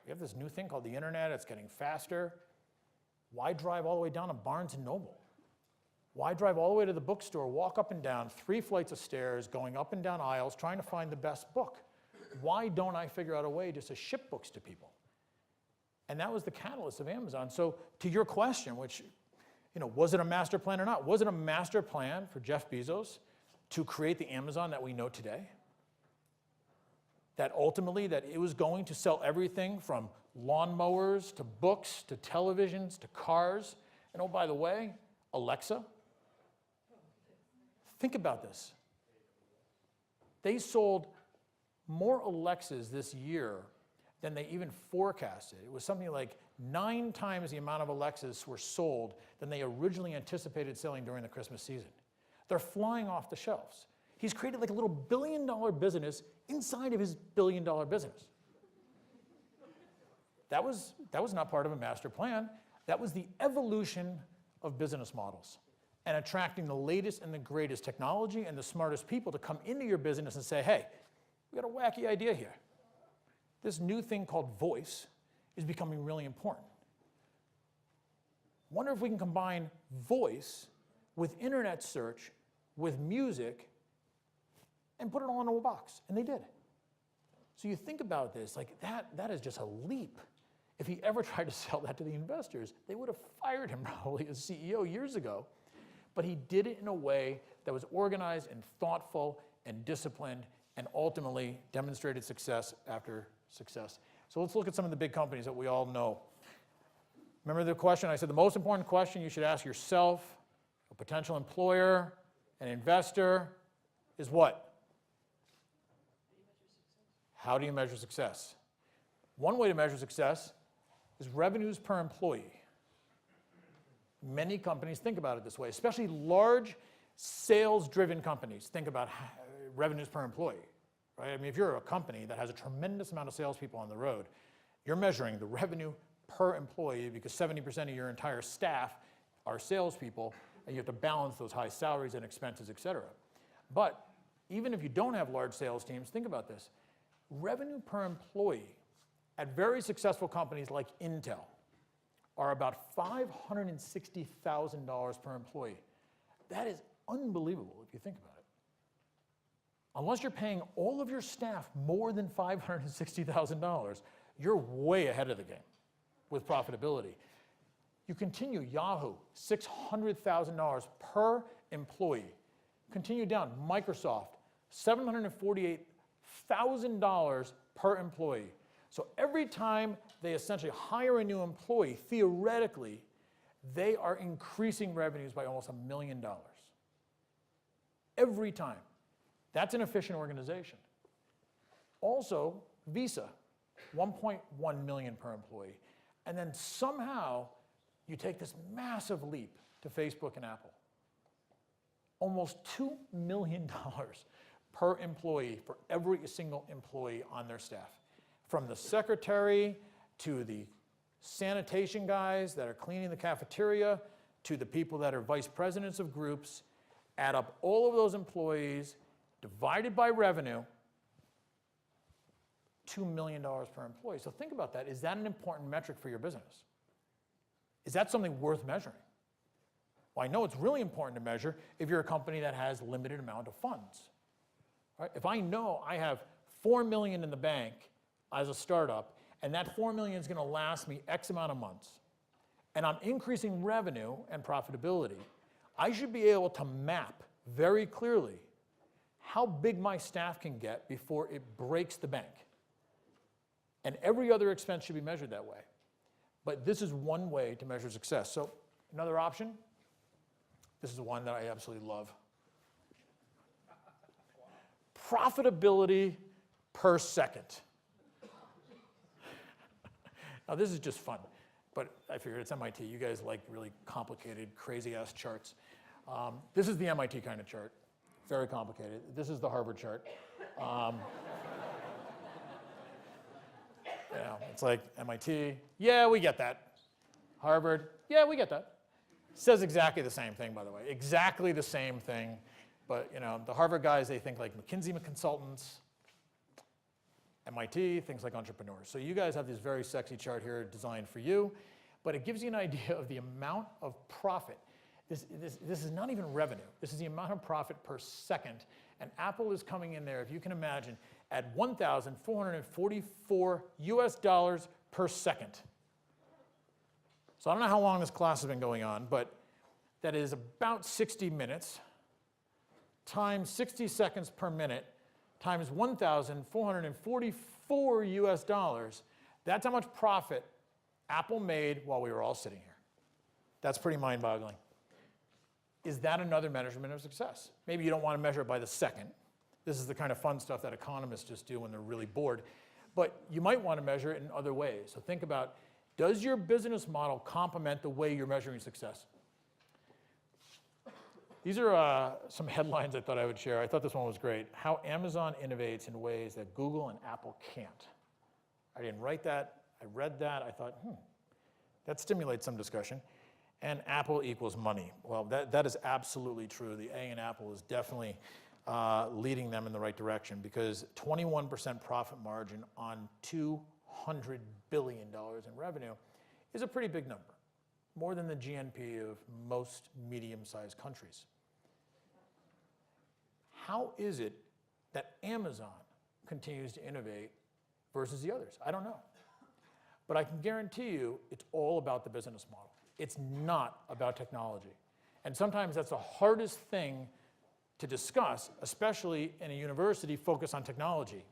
We have this new thing called the internet. It's getting faster. Why drive all the way down to Barnes & Noble? Why drive all the way to the bookstore, walk up and down 3 flights of stairs, going up and down aisles, trying to find the best book? Why don't I figure out a way just to ship books to people? And that was the catalyst of Amazon. So to your question, which, was it a master plan or not? Was it a master plan for Jeff Bezos to create the Amazon that we know today? That ultimately that it was going to sell everything from lawnmowers to books to televisions to cars. And oh, by the way, Alexa. Think about this. They sold more Alexas this year than they even forecasted. It was something like 9 times the amount of Alexas were sold than they originally anticipated selling during the Christmas season. They're flying off the shelves. He's created like a little billion-dollar business inside of his billion-dollar business. That was not part of a master plan. That was the evolution of business models and attracting the latest and the greatest technology and the smartest people to come into your business and say, hey, we got a wacky idea here. This new thing called voice is becoming really important. Wonder if we can combine voice with internet search, with music, and put it all into a box. And they did. So you think about this, like that is just a leap. If he ever tried to sell that to the investors, they would have fired him probably as CEO years ago. But he did it in a way that was organized and thoughtful and disciplined and ultimately demonstrated success after success. So let's look at some of the big companies that we all know. Remember the question? I said the most important question you should ask yourself, a potential employer, an investor, is what? How do you measure success? One way to measure success is revenues per employee. Many companies think about it this way, especially large sales-driven companies think about revenues per employee, right? I mean, if you're a company that has a tremendous amount of salespeople on the road, you're measuring the revenue per employee because 70% of your entire staff are salespeople, and you have to balance those high salaries and expenses, et cetera. But even if you don't have large sales teams, think about this. Revenue per employee at very successful companies like Intel are about $560,000 per employee. That is unbelievable if you think about it. Unless you're paying all of your staff more than $560,000, you're way ahead of the game with profitability. You continue Yahoo, $600,000 per employee. Continue down, Microsoft, $748,000 per employee. So every time they essentially hire a new employee, theoretically, they are increasing revenues by almost $1 million. Every time. That's an efficient organization. Also, Visa, 1.1 million per employee. And then somehow you take this massive leap to Facebook and Apple. Almost $2 million per employee for every single employee on their staff. From the secretary to the sanitation guys that are cleaning the cafeteria to the people that are vice presidents of groups, add up all of those employees, divided by revenue, $2 million per employee. So think about that. Is that an important metric for your business? Is that something worth measuring? Well, I know it's really important to measure if you're a company that has limited amount of funds. Right? If I know I have $4 million in the bank as a startup, and that $4 million is going to last me X amount of months, and I'm increasing revenue and profitability, I should be able to map very clearly how big my staff can get before it breaks the bank. And every other expense should be measured that way. But this is one way to measure success. So another option, this is the one that I absolutely love. Profitability per second. Now this is just fun, but I figured it's MIT. You guys like really complicated, crazy-ass charts. This is the MIT kind of chart. Very complicated. This is the Harvard chart. It's like MIT, yeah, we get that. Harvard, yeah, we get that. Says exactly the same thing, by the way. Exactly the same thing. But the Harvard guys, they think like McKinsey consultants. MIT thinks like entrepreneurs. So you guys have this very sexy chart here designed for you, but it gives you an idea of the amount of profit. This is not even revenue. This is the amount of profit per second. And Apple is coming in there, if you can imagine, at $1,444 US per second. So I don't know how long this class has been going on, but that is about 60 minutes times 60 seconds per minute times $1,444 US. That's how much profit Apple made while we were all sitting here. That's pretty mind-boggling. Is that another measurement of success? Maybe you don't want to measure it by the second. This is the kind of fun stuff that economists just do when they're really bored. But you might want to measure it in other ways. So think about, does your business model complement the way you're measuring success? These are some headlines I thought I would share. I thought this one was great. How Amazon innovates in ways that Google and Apple can't. I didn't write that. I read that. I thought, that stimulates some discussion. And Apple equals money. Well, that is absolutely true. The A in Apple is definitely leading them in the right direction, because 21% profit margin on $200 billion in revenue is a pretty big number, more than the GNP of most medium-sized countries. How is it that Amazon continues to innovate versus the others? I don't know. But I can guarantee you it's all about the business model. It's not about technology. And sometimes that's the hardest thing to discuss, especially in a university focused on technology.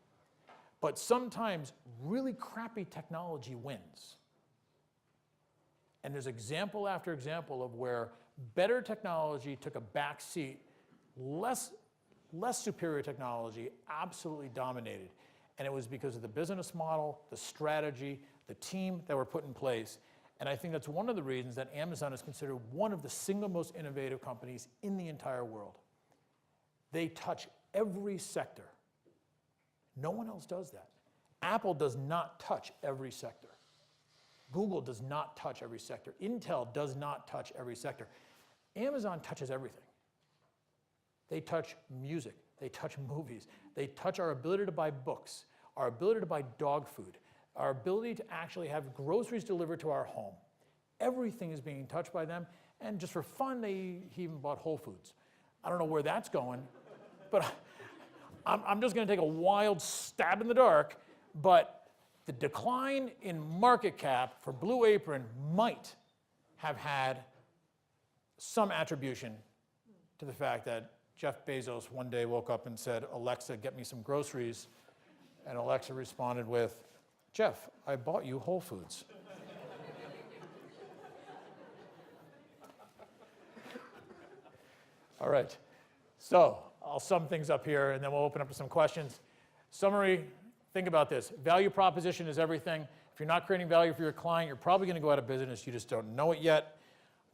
But sometimes really crappy technology wins. And there's example after example of where better technology took a back seat, less superior technology absolutely dominated. And it was because of the business model, the strategy, the team that were put in place. And I think that's one of the reasons that Amazon is considered one of the single most innovative companies in the entire world. They touch every sector. No one else does that. Apple does not touch every sector. Google does not touch every sector. Intel does not touch every sector. Amazon touches everything. They touch music. They touch movies. They touch our ability to buy books, our ability to buy dog food, our ability to actually have groceries delivered to our home. Everything is being touched by them. And just for fun, he even bought Whole Foods. I don't know where that's going, but I'm just going to take a wild stab in the dark. But the decline in market cap for Blue Apron might have had some attribution to the fact that Jeff Bezos one day woke up and said, Alexa, get me some groceries. And Alexa responded with, Jeff, I bought you Whole Foods. All right, so I'll sum things up here and then we'll open up to some questions. Summary, think about this. Value proposition is everything. If you're not creating value for your client, you're probably going to go out of business. You just don't know it yet.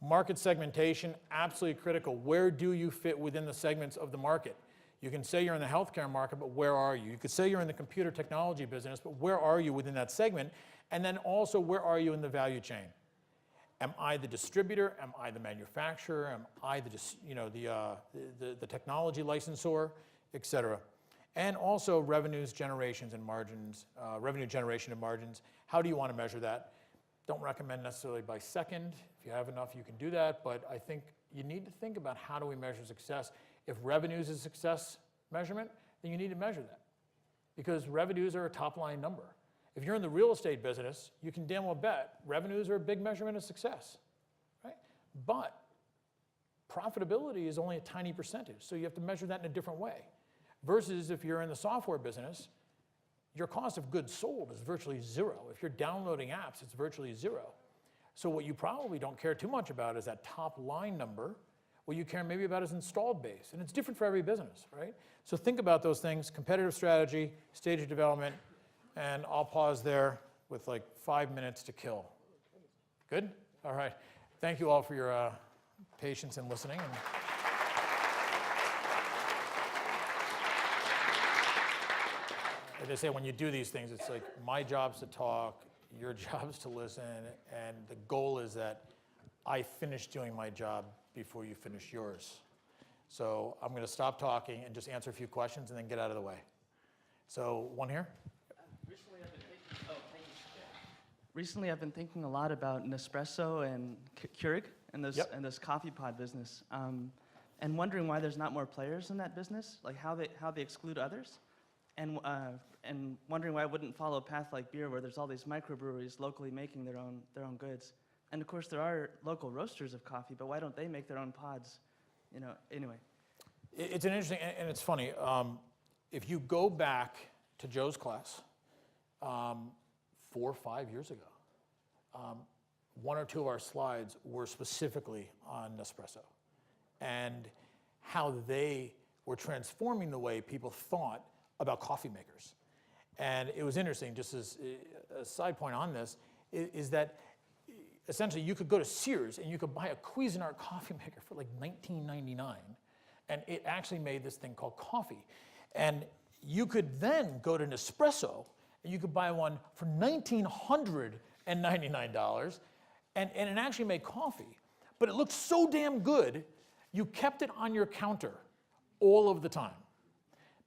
Market segmentation, absolutely critical. Where do you fit within the segments of the market? You can say you're in the healthcare market, but where are you? You could say you're in the computer technology business, but where are you within that segment? And then also, where are you in the value chain? Am I the distributor? Am I the manufacturer? Am I the technology licensor, et cetera? And also revenues, generations, and margins, revenue generation and margins. How do you want to measure that? Don't recommend necessarily by second. If you have enough, you can do that. But I think you need to think about how do we measure success. If revenues is a success measurement, then you need to measure that. Because revenues are a top-line number. If you're in the real estate business, you can damn well bet revenues are a big measurement of success, right? But profitability is only a tiny percentage, so you have to measure that in a different way. Versus if you're in the software business, your cost of goods sold is virtually zero. If you're downloading apps, it's virtually zero. So what you probably don't care too much about is that top line number. What you care maybe about is installed base, and it's different for every business, right? So think about those things: competitive strategy, stage of development, and I'll pause there with like 5 minutes to kill. Good? All right. Thank you all for your patience and listening. Like I say, when you do these things, it's like my job's to talk, your job's to listen, and the goal is that I finish doing my job before you finish yours. So I'm going to stop talking and just answer a few questions and then get out of the way. So one here. Recently, I've been thinking a lot about Nespresso and Keurig and this coffee pod business, and wondering why there's not more players in that business, like how they exclude others, and wondering why I wouldn't follow a path like beer, where there's all these microbreweries locally making their own goods, and of course there are local roasters of coffee, but why don't they make their own pods? You know, anyway. It's an interesting, and it's funny. If you go back to Joe's class 4 or 5 years ago, one or two of our slides were specifically on Nespresso and how they were transforming the way people thought about coffee makers. And it was interesting, just as a side point on this, is that essentially you could go to Sears and you could buy a Cuisinart coffee maker for like $19.99, and it actually made this thing called coffee. And you could then go to Nespresso and you could buy one for $1,999, and it actually made coffee. But it looked so damn good, you kept it on your counter all of the time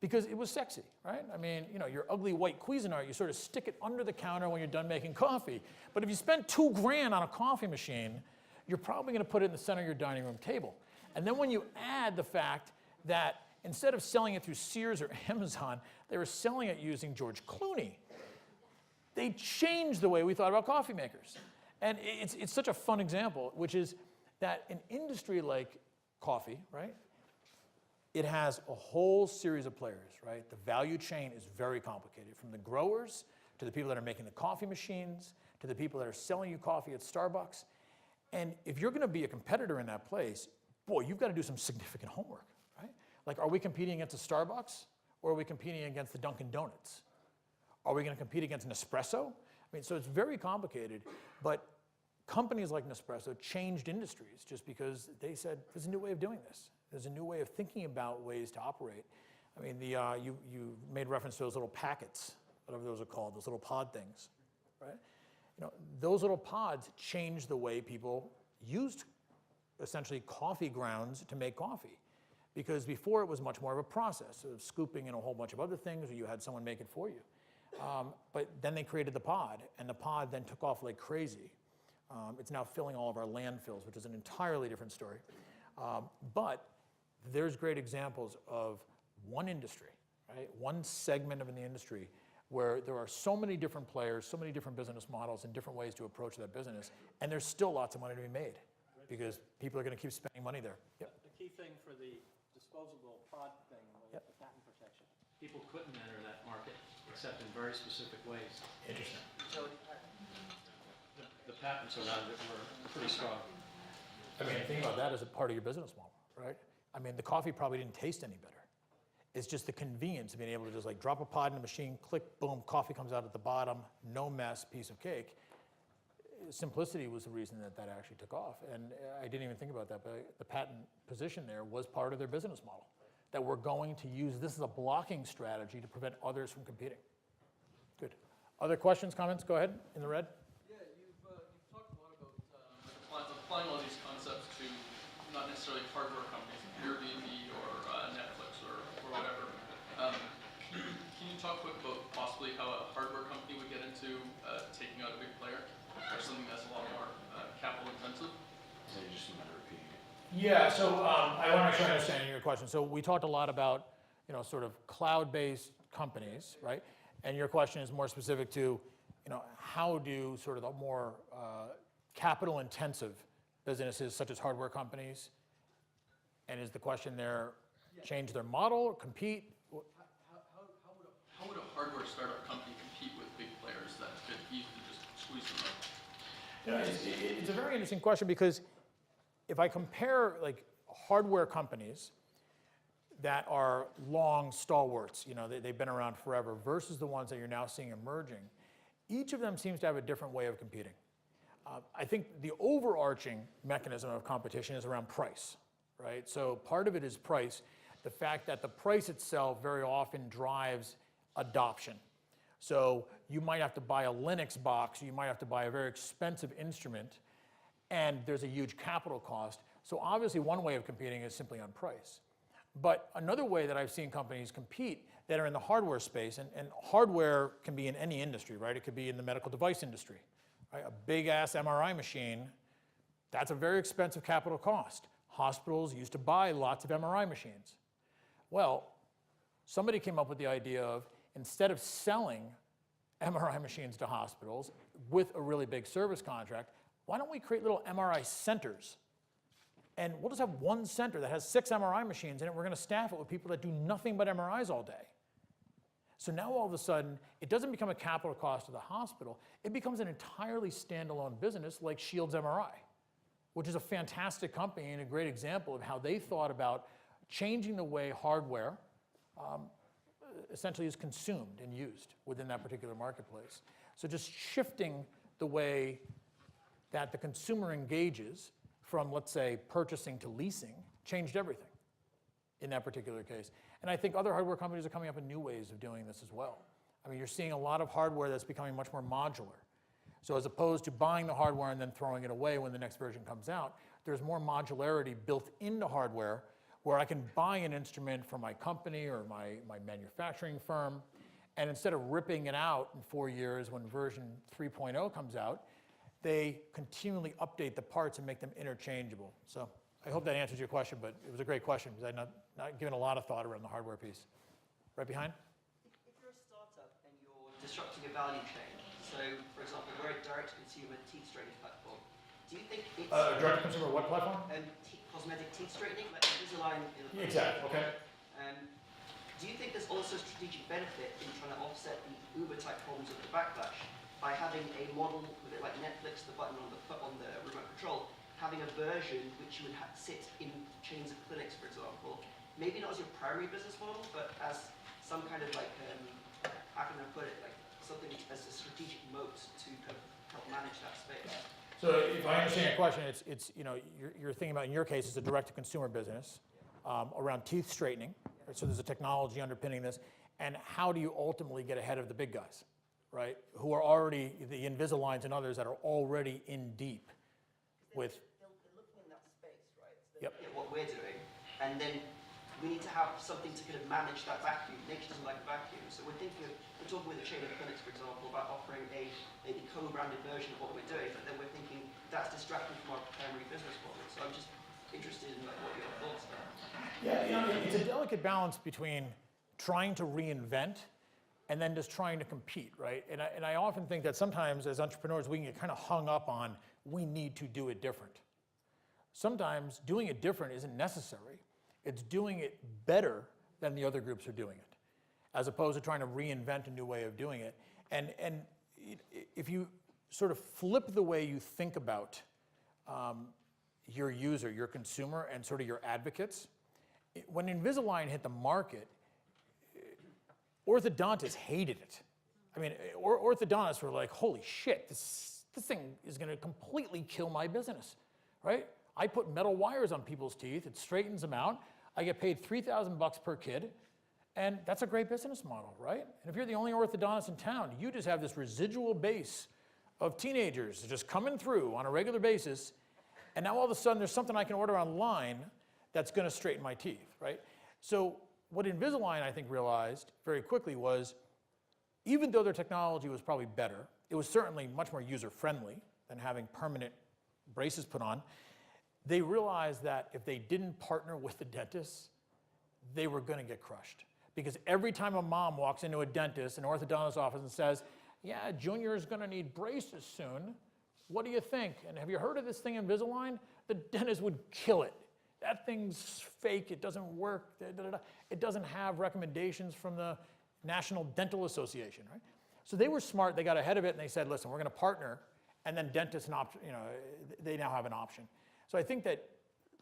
because it was sexy, right? I mean, you know, your ugly white Cuisinart, you sort of stick it under the counter when you're done making coffee. But if you spend $2 grand on a coffee machine, you're probably going to put it in the center of your dining room table. And then when you add the fact that instead of selling it through Sears or Amazon, they were selling it using George Clooney, they changed the way we thought about coffee makers. And it's such a fun example, which is that an industry like coffee, right, it has a whole series of players, right? The value chain is very complicated, from the growers to the people that are making the coffee machines to the people that are selling you coffee at Starbucks. And if you're going to be a competitor in that place, boy, you've got to do some significant homework, right? Like, are we competing against a Starbucks, or are we competing against the Dunkin' Donuts? Are we going to compete against Nespresso? I mean, so it's very complicated, but companies like Nespresso changed industries just because they said, there's a new way of doing this. There's a new way of thinking about ways to operate. I mean, you made reference to those little packets, whatever those are called, those little pod things, right? You know, those little pods changed the way people used essentially coffee grounds to make coffee. Because before it was much more of a process of scooping and a whole bunch of other things, or you had someone make it for you. But then they created the pod, and the pod then took off like crazy. It's now filling all of our landfills, which is an entirely different story. But there's great examples of one industry, right? One segment of the industry where there are so many different players, so many different business models and different ways to approach that business, and there's still lots of money to be made because people are going to keep spending money there. Yep. The key thing for the disposable pod thing was Yep. the patent protection. People couldn't enter that market except in very specific ways. Interesting. The patents around it were pretty strong. I mean, think about that as a part of your business model, right? I mean, the coffee probably didn't taste any better. It's just the convenience of being able to just like drop a pod in the machine, click, boom, coffee comes out at the bottom, no mess, piece of cake. Simplicity was the reason that that actually took off. And I didn't even think about that, but the patent position there was part of their business model. That we're going to use this as a blocking strategy to prevent others from competing. Good. Other questions, comments? Go ahead, in the red. Yeah, you've talked a lot about applying all these concepts to not necessarily hardware companies, Airbnb or Netflix or whatever. Can you talk quick about possibly how a hardware company would get into taking out a big player or something that's a lot more capital intensive? Yeah, so I want to make sure I understand your question. So we talked a lot about, sort of cloud-based companies, right? And your question is more specific to, how do sort of the more capital-intensive businesses, such as hardware companies, and is the question there, change their model, compete? How would a hardware startup company compete with big players that could easily just squeeze them out? It's a very interesting question because if I compare like hardware companies that are long stalwarts, they've been around forever, versus the ones that you're now seeing emerging, each of them seems to have a different way of competing. I think the overarching mechanism of competition is around price, right? So part of it is price. The fact that the price itself very often drives adoption. So you might have to buy a Linux box, you might have to buy a very expensive instrument, and there's a huge capital cost. So obviously one way of competing is simply on price. But another way that I've seen companies compete that are in the hardware space, and hardware can be in any industry, right? It could be in the medical device industry, right? A big ass MRI machine, that's a very expensive capital cost. Hospitals used to buy lots of MRI machines. Well, somebody came up with the idea of, instead of selling MRI machines to hospitals with a really big service contract, why don't we create little MRI centers? And we'll just have one center that has 6 MRI machines in it. We're going to staff it with people that do nothing but MRIs all day. So now all of a sudden, it doesn't become a capital cost to the hospital. It becomes an entirely standalone business like Shields MRI, which is a fantastic company and a great example of how they thought about changing the way hardware essentially is consumed and used within that particular marketplace. So just shifting the way that the consumer engages from, let's say, purchasing to leasing changed everything in that particular case. And I think other hardware companies are coming up with new ways of doing this as well. I mean, you're seeing a lot of hardware that's becoming much more modular. So as opposed to buying the hardware and then throwing it away when the next version comes out, there's more modularity built into hardware where I can buy an instrument from my company or my manufacturing firm, and instead of ripping it out in 4 years when version 3.0 comes out, they continually update the parts and make them interchangeable. So I hope that answers your question, but it was a great question because I'd not given a lot of thought around the hardware piece. Right behind? If you're a startup and you're disrupting a value chain, so for example, we're a direct-to-consumer teeth straightening platform, do you think it's... Direct-to-consumer what platform? Cosmetic teeth straightening, like Invisalign. Exactly, okay. Do you think there's also strategic benefit in trying to offset the Uber-type problems of the backlash by having a model, a bit like Netflix, the button on the remote control, having a version which you would sit in chains of clinics, for example, maybe not as your primary business model, but as some kind of like, how can I put it, like something as a strategic moat to kind of help manage that space? So if I understand your question, it's you're thinking about, in your case, it's a direct-to-consumer business around teeth straightening. Right? So there's a technology underpinning this, and how do you ultimately get ahead of the big guys, right? Who are already, the Invisaligns and others that are already in deep with... They're looking in that space, right? So they're looking at what we're doing, and then we need to have something to kind of manage that vacuum. Nature doesn't like a vacuum, so we're talking with a chain of clinics, for example, about offering a maybe co-branded version of what we're doing, but then we're thinking that's distracting from our primary business model. So I'm just interested in like what your thoughts are. Yeah, it's a delicate balance between trying to reinvent and then just trying to compete, right? And I often think that sometimes as entrepreneurs, we can get kind of hung up on, we need to do it different. Sometimes doing it different isn't necessary. It's doing it better than the other groups are doing it, as opposed to trying to reinvent a new way of doing it. And if you sort of flip the way you think about your user, your consumer, and sort of your advocates, when Invisalign hit the market, orthodontists hated it. I mean, orthodontists were like, holy shit, this thing is gonna completely kill my business, right? I put metal wires on people's teeth, it straightens them out, I get paid $3,000 per kid, and that's a great business model, right? And if you're the only orthodontist in town, you just have this residual base of teenagers just coming through on a regular basis, and now all of a sudden there's something I can order online that's gonna straighten my teeth, right? So what Invisalign, I think, realized very quickly was, even though their technology was probably better, it was certainly much more user-friendly than having permanent braces put on. They realized that if they didn't partner with the dentists, they were gonna get crushed. Because every time a mom walks into a dentist, an orthodontist office, and says, yeah, Junior is gonna need braces soon, what do you think? And have you heard of this thing Invisalign? The dentist would kill it. That thing's fake, it doesn't work, it doesn't have recommendations from the National Dental Association, right? So they were smart, they got ahead of it, and they said, listen, we're gonna partner, and then dentists, they now have an option. So I think that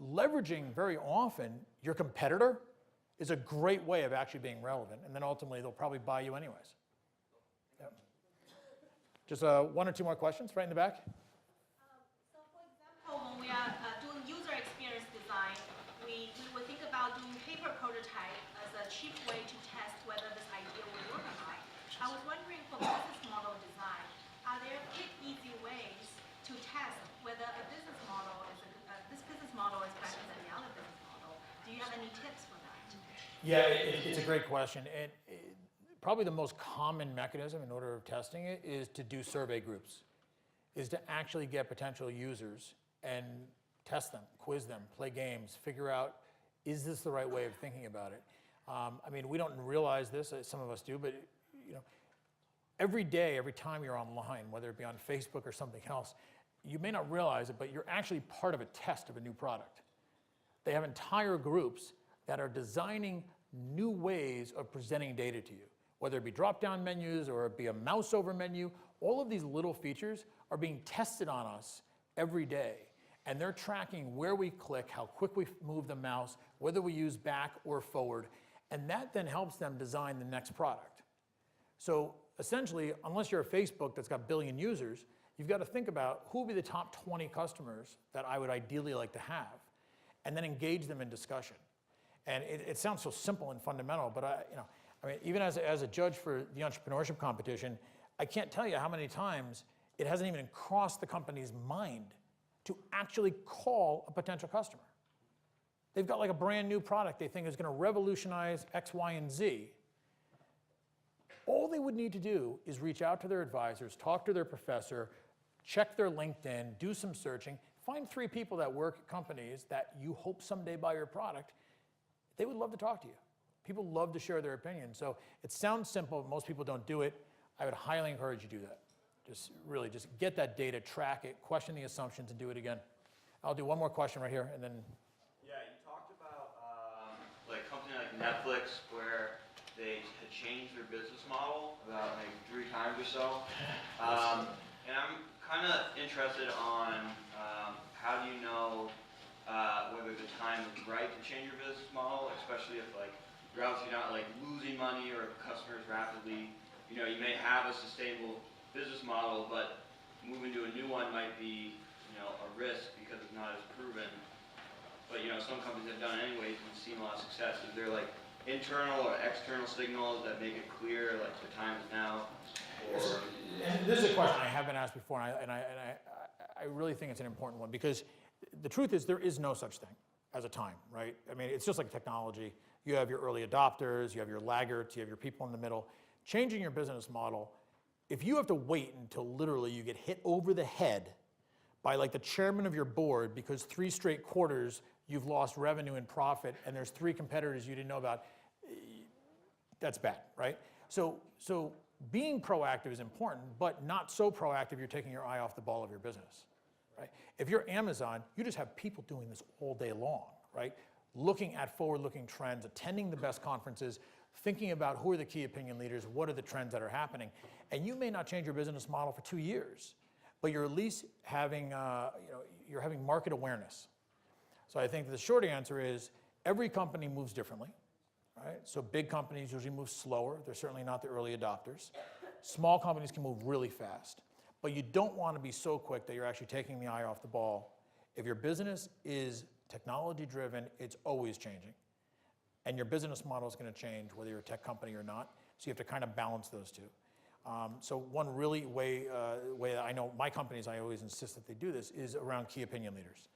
leveraging very often your competitor is a great way of actually being relevant, and then ultimately they'll probably buy you anyways. Yep. Just one or two more questions, right in the back. So for example, when we are doing user experience design, we would think about doing paper prototype as a cheap way to test whether this idea will work or not. I was wondering for business model design, are there quick, easy ways to test whether a business model is this business model is better than the other business model? Do you have any tips for that? Yeah, it's a great question. And probably the most common mechanism in order of testing it is to do survey groups, is to actually get potential users and test them, quiz them, play games, figure out, is this the right way of thinking about it? I mean, we don't realize this, some of us do, but every day, every time you're online, whether it be on Facebook or something else, you may not realize it, but you're actually part of a test of a new product. They have entire groups that are designing new ways of presenting data to you, whether it be drop-down menus or it be a mouse over menu. All of these little features are being tested on us every day, and they're tracking where we click, how quick we move the mouse, whether we use back or forward, and that then helps them design the next product. So essentially, unless you're a Facebook that's got a billion users, you've got to think about who will be the top 20 customers that I would ideally like to have, and then engage them in discussion. And it sounds so simple and fundamental, but I mean, even as a judge for the entrepreneurship competition, I can't tell you how many times it hasn't even crossed the company's mind to actually call a potential customer. They've got like a brand new product they think is going to revolutionize X, Y, and Z. All they would need to do is reach out to their advisors, talk to their professor, check their LinkedIn, do some searching, find 3 people that work at companies that you hope someday buy your product. They would love to talk to you. People love to share their opinions. So it sounds simple, but most people don't do it. I would highly encourage you to do that. Just really, just get that data, track it, question the assumptions, and do it again. I'll do one more question right here, and then. Yeah, you talked about like a company like Netflix, where they had changed their business model about like 3 times or so. And I'm kind of interested on how do you know whether the time is right to change your business model, especially if like you're obviously not like losing money or customers rapidly. You may have a sustainable business model, but moving to a new one might be a risk because it's not as proven. But some companies have done it anyways and seen a lot of success. Is there like internal or external signals that make it clear like the time is now? Or and this is a question I have been asked before, and I really think it's an important one, because the truth is there is no such thing as a time, right? I mean, it's just like technology. You have your early adopters, you have your laggards, you have your people in the middle. Changing your business model, if you have to wait until literally you get hit over the head by like the chairman of your board because 3 straight quarters you've lost revenue and profit and there's 3 competitors you didn't know about, that's bad, right? So being proactive is important, but not so proactive you're taking your eye off the ball of your business, right? If you're Amazon, you just have people doing this all day long, right? Looking at forward-looking trends, attending the best conferences, thinking about who are the key opinion leaders, what are the trends that are happening. And you may not change your business model for 2 years, but you're at least having, you're having market awareness. So I think the short answer is every company moves differently, right? So big companies usually move slower. They're certainly not the early adopters. Small companies can move really fast, but you don't want to be so quick that you're actually taking the eye off the ball. If your business is technology driven, it's always changing. And your business model is going to change whether you're a tech company or not. So you have to kind of balance those two. So one really way that I know my companies, I always insist that they do this, is around key opinion leaders.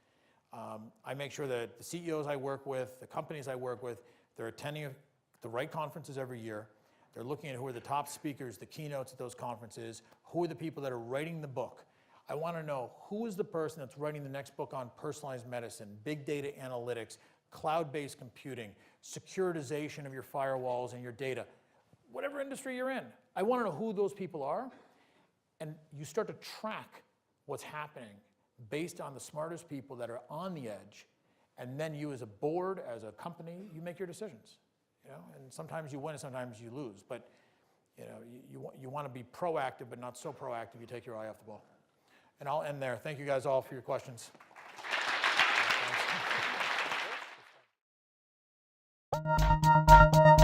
I make sure that the CEOs I work with, the companies I work with, they're attending the right conferences every year. They're looking at who are the top speakers, the keynotes at those conferences, who are the people that are writing the book. I want to know who is the person that's writing the next book on personalized medicine, big data analytics, cloud-based computing, securitization of your firewalls and your data, whatever industry you're in. I want to know who those people are, and you start to track what's happening based on the smartest people that are on the edge, and then you as a board, as a company, you make your decisions. And sometimes you win and sometimes you lose, but you want to be proactive, but not so proactive you take your eye off the ball. And I'll end there. Thank you guys all for your questions. Thank you.